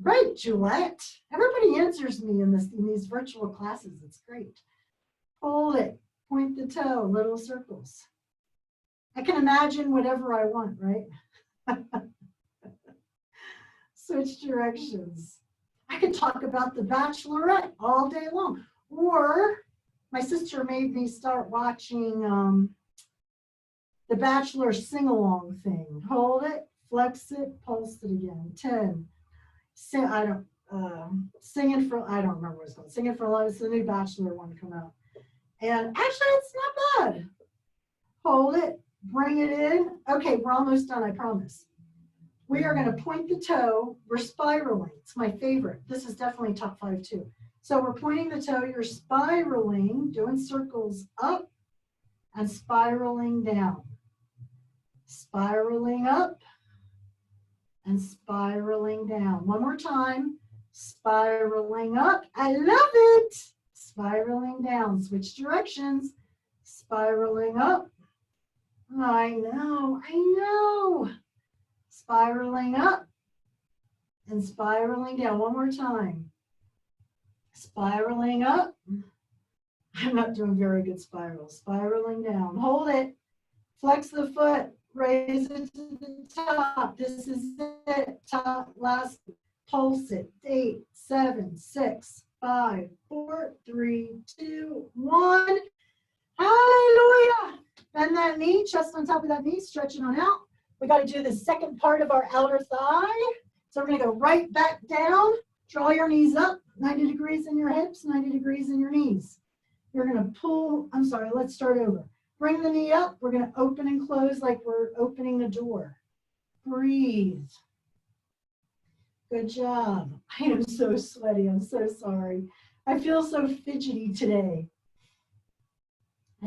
S1: Right, Julet. Everybody answers me in these virtual classes. It's great. Hold it. Point the toe. Little circles. I can imagine whatever I want, right? Switch directions. I could talk about The Bachelorette all day long. Or my sister made me start watching The Bachelor sing-along thing. Hold it, flex it, pulse it again. 10. Singing for, I don't remember what it's called. Singing for Love. It's the new Bachelor one come out. And actually, it's not bad. Hold it, bring it in. Okay, we're almost done, I promise. We are going to point the toe. We're spiraling. It's my favorite. This is definitely top 5 too. So we're pointing the toe. You're spiraling, doing circles up and spiraling down. Spiraling up and spiraling down. One more time. Spiraling up. I love it. Spiraling down. Switch directions. Spiraling up. I know. Spiraling up and spiraling down. One more time. Spiraling up. I'm not doing very good spirals. Spiraling down. Hold it. Flex the foot. Raise it to the top. This is it. Top, last. Pulse it. 8, 7, 6, 5, 4, 3, 2, 1. Hallelujah. Bend that knee, chest on top of that knee, stretch it on out. We got to do the second part of our outer thigh. So we're going to go right back down. Draw your knees up, 90 degrees in your hips, 90 degrees in your knees. You're going to pull, let's start over. Bring the knee up. We're going to open and close like we're opening the door. Breathe. Good job. I am so sweaty. I'm so sorry. I feel so fidgety today.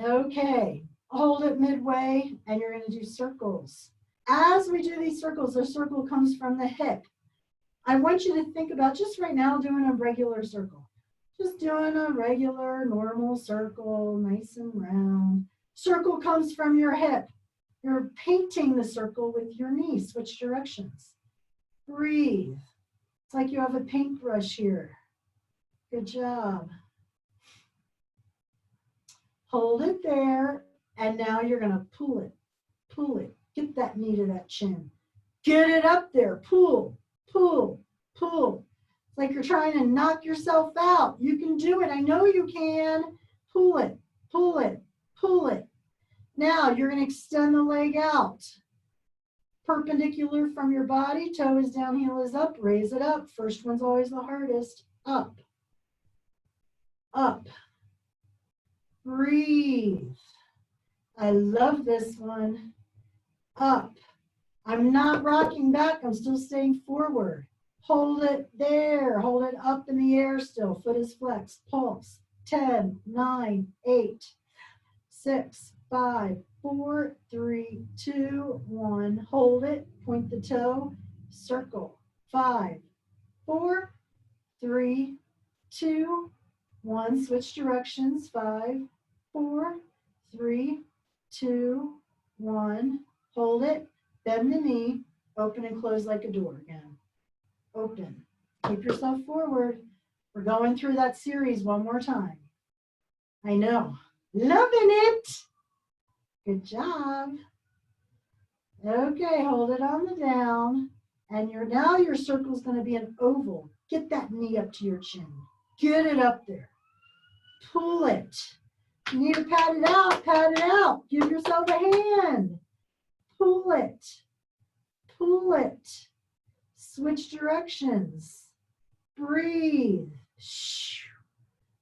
S1: Okay. Hold it midway, and you're going to do circles. As we do these circles, the circle comes from the hip. I want you to think about just right now doing a regular circle. Just doing a regular, normal circle, nice and round. Circle comes from your hip. You're painting the circle with your knee. Switch directions. Breathe. It's like you have a paintbrush here. Good job. Hold it there, and now you're going to pull it. Pull it. Get that knee to that chin. Get it up there. Pull, pull, pull. It's like you're trying to knock yourself out. You can do it. I know you can. Pull it, pull it, pull it. Now you're going to extend the leg out. Perpendicular from your body. Toe is down, heel is up. Raise it up. First one's always the hardest. Up, up. Breathe. I love this one. Up. I'm not rocking back. I'm still staying forward. Hold it there. Hold it up in the air still. Foot is flexed. Pulse. 10, 9, 8, 6, 5, 4, 3, 2, 1. Hold it. Point the toe. Circle. 5, 4, 3, 2, 1. Switch directions. 5, 4, 3, 2, 1. Hold it. Bend the knee. Open and close like a door again. Open. Keep yourself forward. We're going through that series one more time. I know. Loving it. Good job. Okay, hold it on the down. And now your circle is going to be an oval. Get that knee up to your chin. Get it up there. Pull it. You need to pat it out. Pat it out. Give yourself a hand. Pull it. Pull it. Switch directions. Breathe.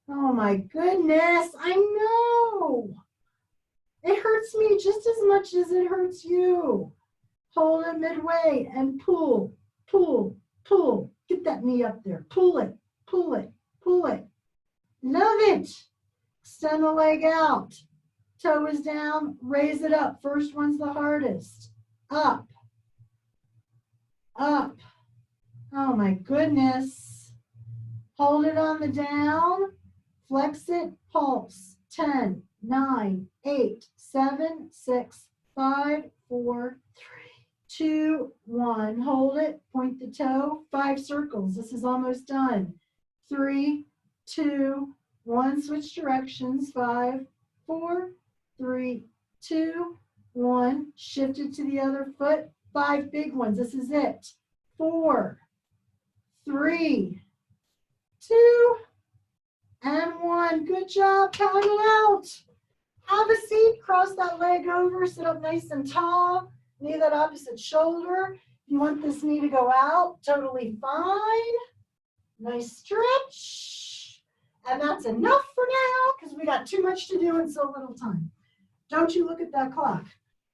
S1: Oh my goodness. I know. It hurts me just as much as it hurts you. Hold it midway and pull, pull, pull. Get that knee up there. Pull it, pull it, pull it. Love it. Extend the leg out. Toe is down. Raise it up. First one's the hardest. Up. Up. Oh my goodness. Hold it on the down. Flex it. Pulse. 10, 9, 8, 7, 6, 5, 4, 3, 2, 1. Hold it. Point the toe. 5 circles. This is almost done. 3, 2, 1. Switch directions. 5, 4, 3, 2, 1. Shift it to the other foot. 5 big ones. This is it. 4, 3, 2, and 1. Good job. Pat it out. Have a seat. Cross that leg over. Sit up nice and tall. Knee that opposite shoulder. If you want this knee to go out, totally fine. Nice stretch. And that's enough for now because we got too much to do in so little time. Don't you look at that clock.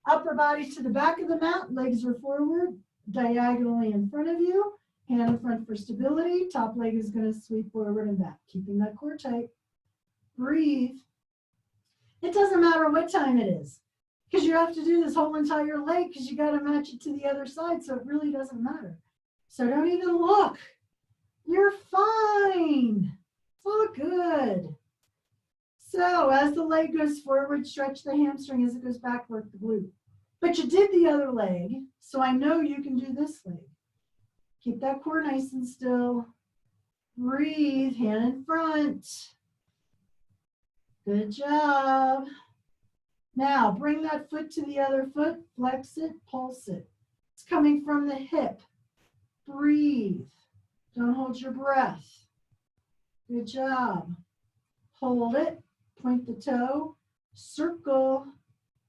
S1: Upper body to the back of the mat. Legs are forward, diagonally in front of you. Hand in front for stability. Top leg is going to sweep forward and back, keeping that core tight. Breathe. It doesn't matter what time it is because you have to do this whole entire leg because you got to match it to the other side, so it really doesn't matter. So don't even look. You're fine. It's all good. So as the leg goes forward, stretch the hamstring. As it goes back, work the glute. But you did the other leg, so I know you can do this leg. Keep that core nice and still. Breathe, hand in front. Good job. Now bring that foot to the other foot, flex it, pulse it. It's coming from the hip. Breathe. Don't hold your breath. Good job. Hold it, point the toe, circle.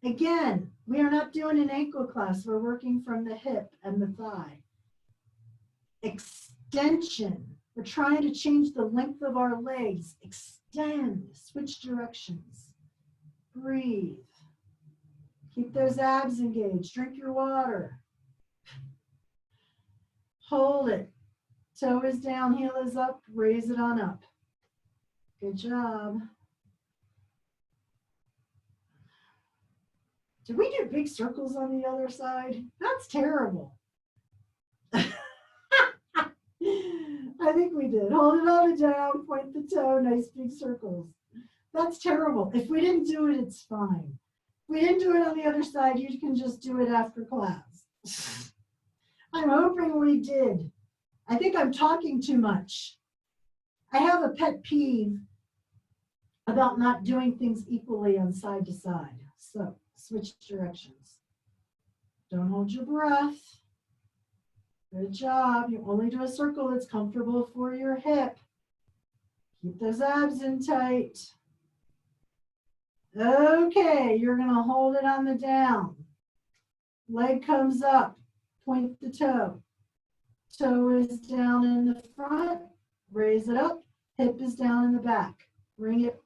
S1: Again, we are not doing an ankle class. We're working from the hip and the thigh. Extension. We're trying to change the length of our legs. Extend. Switch directions. Breathe. Keep those abs engaged. Drink your water. Hold it. Toe is down, heel is up. Raise it on up. Good job. Did we do big circles on the other side? That's terrible. I think we did. Hold it on the down, point the toe, nice big circles. That's terrible. If we didn't do it, it's fine. If we didn't do it on the other side, you can just do it after class. I'm hoping we did. I think I'm talking too much. I have a pet peeve about not doing things equally on side to side. So switch directions. Don't hold your breath. Good job. You only do a circle that's comfortable for your hip. Keep those abs in tight. Okay, you're going to hold it on the down. Leg comes up. Point the toe. Toe is down in the front. Raise it up. Hip is down in the back. Bring it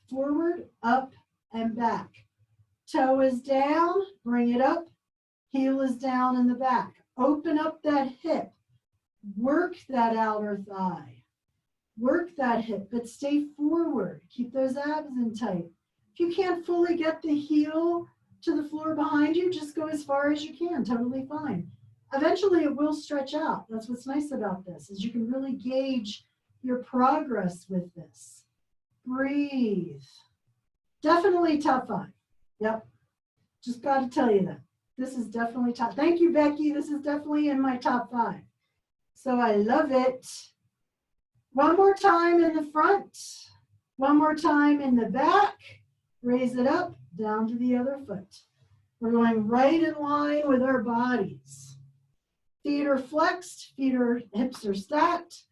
S1: forward, up, and back. Toe is down. Bring it up. Heel is down in the back. Open up that hip. Work that outer thigh. Work that hip, but stay forward. Keep those abs in tight. If you can't fully get the heel to the floor behind you, just go as far as you can, totally fine. Eventually it will stretch out. That's what's nice about this, is you can really gauge your progress with this. Breathe. Definitely top 5. Yep. Just got to tell you that. This is definitely top. Thank you, Becky. This is definitely in my top 5. So I love it. One more time in the front. One more time in the back. Raise it up, down to the other foot. We're going right in line with our bodies. Feet are flexed, hips are stacked.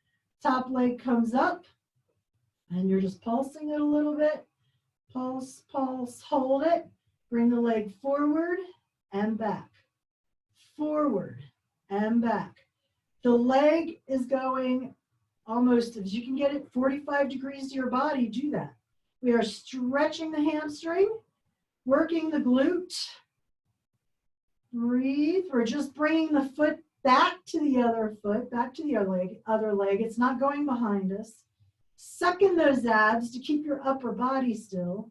S1: Top leg comes up, and you're just pulsing it a little bit. Pulse, pulse, hold it. Bring the leg forward and back. Forward and back. The leg is going almost, as you can get it 45 degrees to your body, do that. We are stretching the hamstring, working the glute. Breathe. We're just bringing the foot back to the other foot, back to the other leg. It's not going behind us. Suck in those abs to keep your upper body still.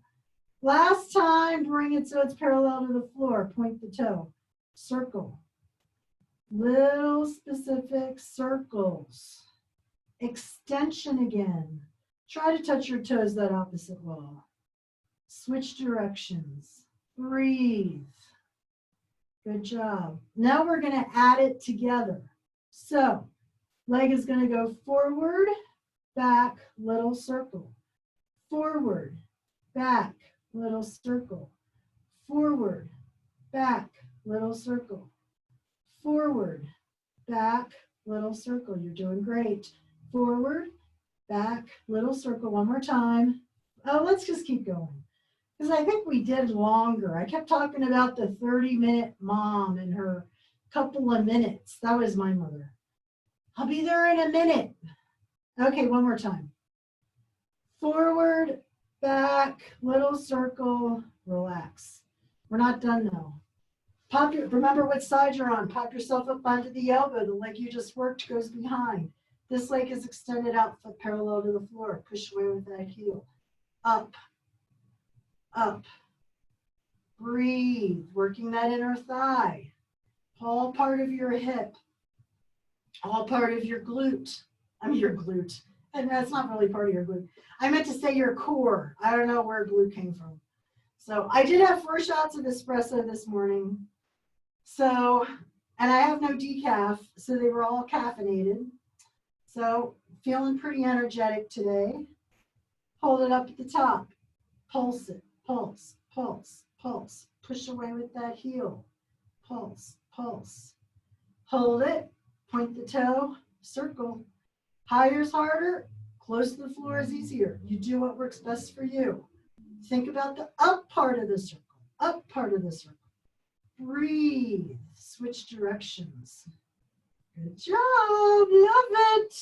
S1: Last time, bring it so it's parallel to the floor. Point the toe. Circle. Little specific circles. Extension again. Try to touch your toes that opposite wall. Switch directions. Breathe. Good job. Now we're going to add it together. So, leg is going to go forward, back, little circle. Forward, back, little circle. Forward, back, little circle. Forward, back, little circle. You're doing great. Forward, back, little circle. One more time. Oh, let's just keep going, because I think we did longer. I kept talking about the 30-minute mom and her couple of minutes. That was my mother. I'll be there in a minute. Okay, one more time. Forward, back, little circle, relax. We're not done though. Remember what side you're on. Pop yourself up onto the elbow. The leg you just worked goes behind. This leg is extended out, foot parallel to the floor. Push away with that heel. Up, up. Breathe, working that inner thigh. All part of your hip. All part of your glute. I mean your glute. And that's not really part of your glute. I meant to say your core. I don't know where glute came from. So I did have 4 shots of espresso this morning. So, and I have no decaf, so they were all caffeinated. So feeling pretty energetic today. Hold it up at the top. Pulse it. Pulse, pulse, pulse. Push away with that heel. Pulse, pulse. Hold it. Point the toe. Circle. Higher is harder. Close to the floor is easier. You do what works best for you. Think about the up part of the circle. Up part of the circle. Breathe. Switch directions. Good job. Love it.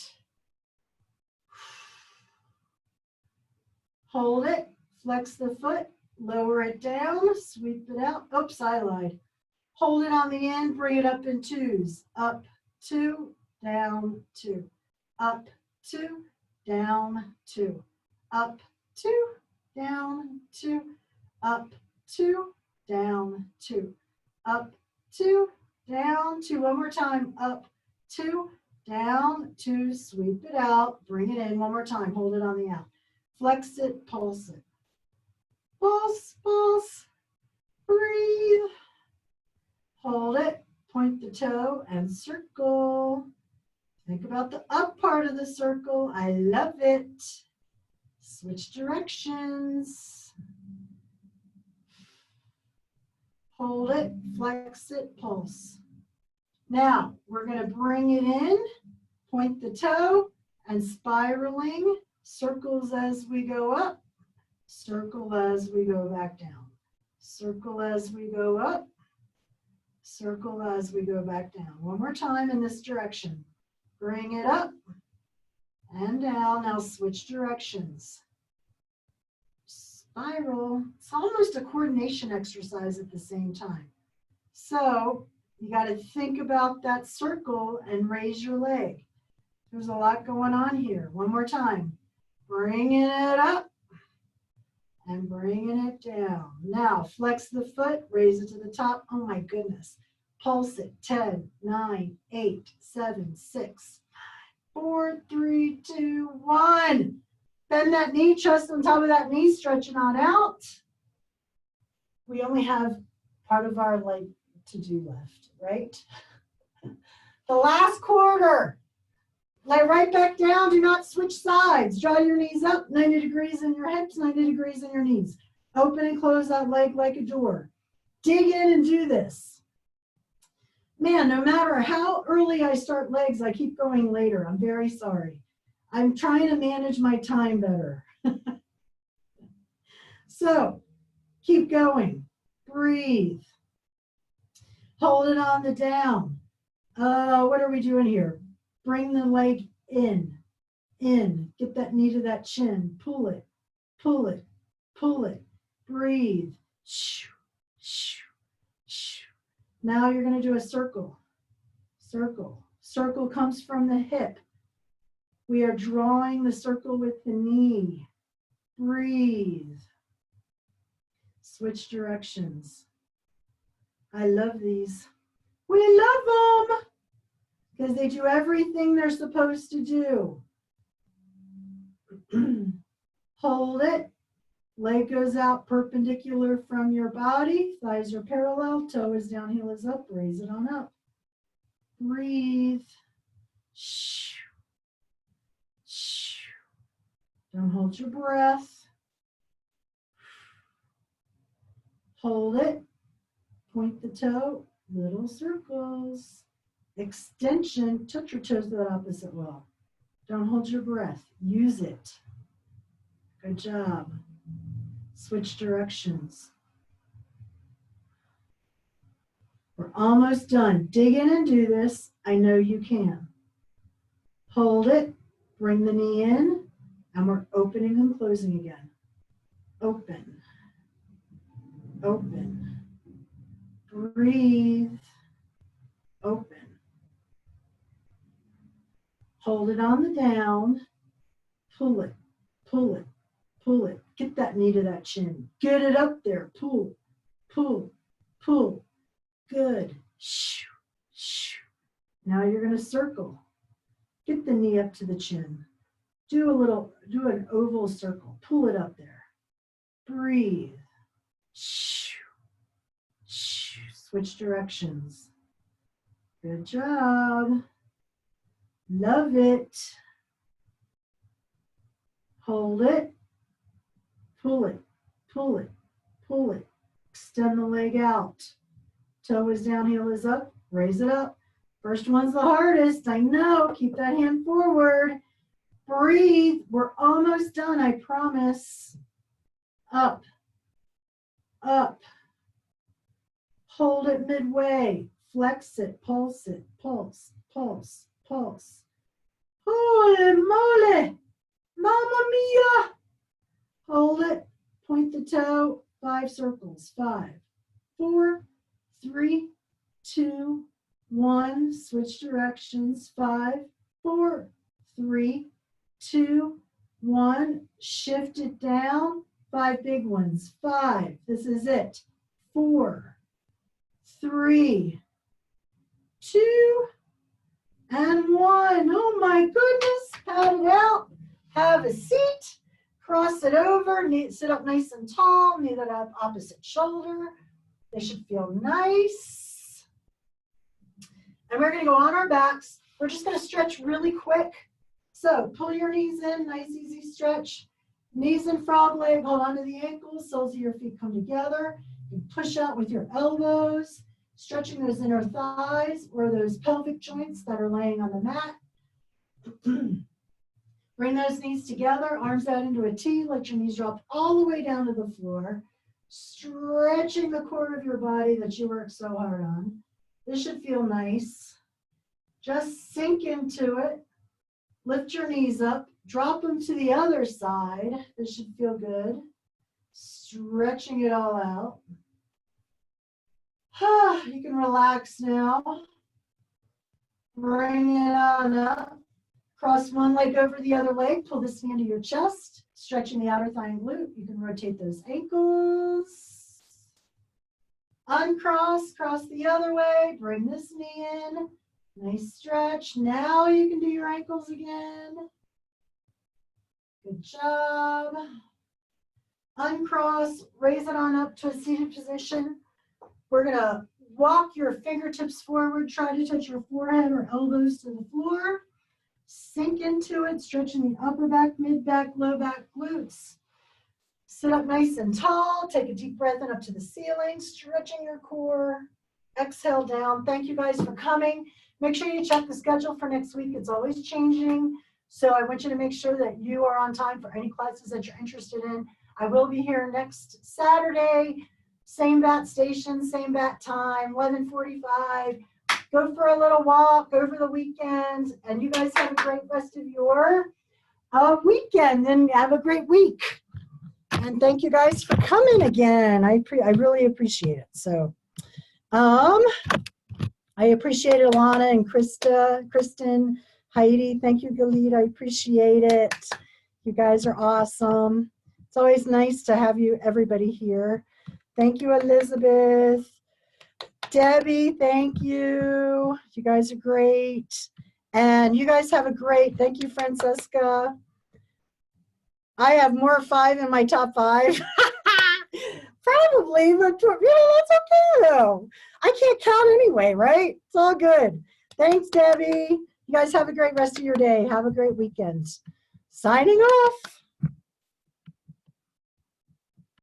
S1: Hold it. Flex the foot. Lower it down. Sweep it out. Oops, I lied. Hold it on the end. Bring it up in 2s. Up, 2, down, 2. Up, 2, down, 2. Up, 2, down, 2. Up, 2, down, 2. Up, 2, down, 2. One more time. Up, 2, down, 2. Sweep it out. Bring it in. One more time. Hold it on the out. Flex it. Pulse it. Pulse, pulse. Breathe. Hold it. Point the toe and circle. Think about the up part of the circle. I love it. Switch directions. Hold it, flex it, pulse. Now, we're going to bring it in, point the toe, and spiraling, circles as we go up, circle as we go back down, circle as we go up, circle as we go back down. One more time in this direction. Bring it up and down. Now switch directions. Spiral. It's almost a coordination exercise at the same time. So you got to think about that circle and raise your leg. There's a lot going on here. One more time. Bringing it up and bringing it down. Now, flex the foot, raise it to the top. Oh my goodness. Pulse it. 10, 9, 8, 7, 6, 4, 3, 2, 1. Bend that knee, chest on top of that knee, stretching on out. We only have part of our leg to do left, right? The last quarter. Lay right back down. Do not switch sides. Draw your knees up, 90 degrees in your hips, 90 degrees in your knees. Open and close that leg like a door. Dig in and do this. Man, no matter how early I start legs, I keep going later. I'm very sorry. I'm trying to manage my time better. So, keep going. Breathe. Hold it on the down. What are we doing here? Bring the leg in. Get that knee to that chin. Pull it, pull it, pull it. Breathe. Now you're going to do a circle. Circle. Circle comes from the hip. We are drawing the circle with the knee. Breathe. Switch directions. I love these. We love them because they do everything they're supposed to do. Hold it. Leg goes out perpendicular from your body. Thighs are parallel. Toe is down, heel is up. Raise it on up. Breathe. Don't hold your breath. Hold it. Point the toe. Little circles. Extension. Touch your toes to that opposite wall. Don't hold your breath. Use it. Good job. Switch directions. We're almost done. Dig in and do this. I know you can. Hold it. Bring the knee in. And we're opening and closing again. Open. Open. Breathe. Open. Hold it on the down. Pull it. Pull it. Pull it. Get that knee to that chin. Get it up there. Pull. Pull. Pull. Good. Now you're going to circle. Get the knee up to the chin. Do an oval circle. Pull it up there. Breathe. Switch directions. Good job. Love it. Hold it. Pull it. Pull it. Pull it. Extend the leg out. Toe is down, heel is up. Raise it up. First one's the hardest. I know. Keep that hand forward. Breathe. We're almost done, I promise. Up. Up. Hold it midway. Flex it. Pulse it. Pulse. Pulse. Pulse. Holy moly. Mamma mia. Hold it. Point the toe. 5 circles. 5, 4, 3, 2, 1. Switch directions. 5, 4, 3, 2, 1. Shift it down. 5 big ones. 5. This is it. 4, 3, 2, and 1. Oh my goodness. Pat it out. Have a seat. Cross it over. Sit up nice and tall. Knee that up opposite shoulder. They should feel nice. And we're going to go on our backs. We're just going to stretch really quick. So pull your knees in. Nice, easy stretch. Knees in frog leg. Hold on to the ankles. Soles of your feet come together. You push out with your elbows. Stretching those inner thighs or those pelvic joints that are laying on the mat. Bring those knees together, arms out into a T. Let your knees drop all the way down to the floor. Stretching the core of your body that you worked so hard on. This should feel nice. Just sink into it. Lift your knees up. Drop them to the other side. This should feel good. Stretching it all out. You can relax now. Bring it on up. Cross Cross one leg over the other leg. Pull this knee into your chest, stretching the outer thigh and glute. You can rotate those ankles. Uncross, cross the other way. Bring this knee in. Nice stretch. Now you can do your ankles again. Good job. Uncross, raise it on up to a seated position. We're going to walk your fingertips forward. Try to touch your forehead or elbows to the floor. Sink into it, stretching the upper back, mid back, low back glutes. Sit up nice and tall. Take a deep breath in up to the ceiling, stretching your core. Exhale down. Thank you guys for coming. Make sure you check the schedule for next week. It's always changing. So I want you to make sure that you are on time for any classes that you're interested in. I will be here next Saturday. Same bat station, same bat time, 11:45. Go for a little walk over the weekend. And you guys have a great rest of your weekend. And have a great week. And thank you guys for coming again. I really appreciate it. So, I appreciate Alana and Kristen, Heidi. Thank you, Galit. I appreciate it. You guys are awesome. It's always nice to have you, everybody here. Thank you, Elizabeth. Debbie, thank you. You guys are great. And you guys have a great, thank you, Francesca. I have more 5 in my top 5. Probably, but that's okay though. I can't count anyway, right? It's all good. Thanks, Debbie. You guys have a great rest of your day. Have a great weekend. Signing off.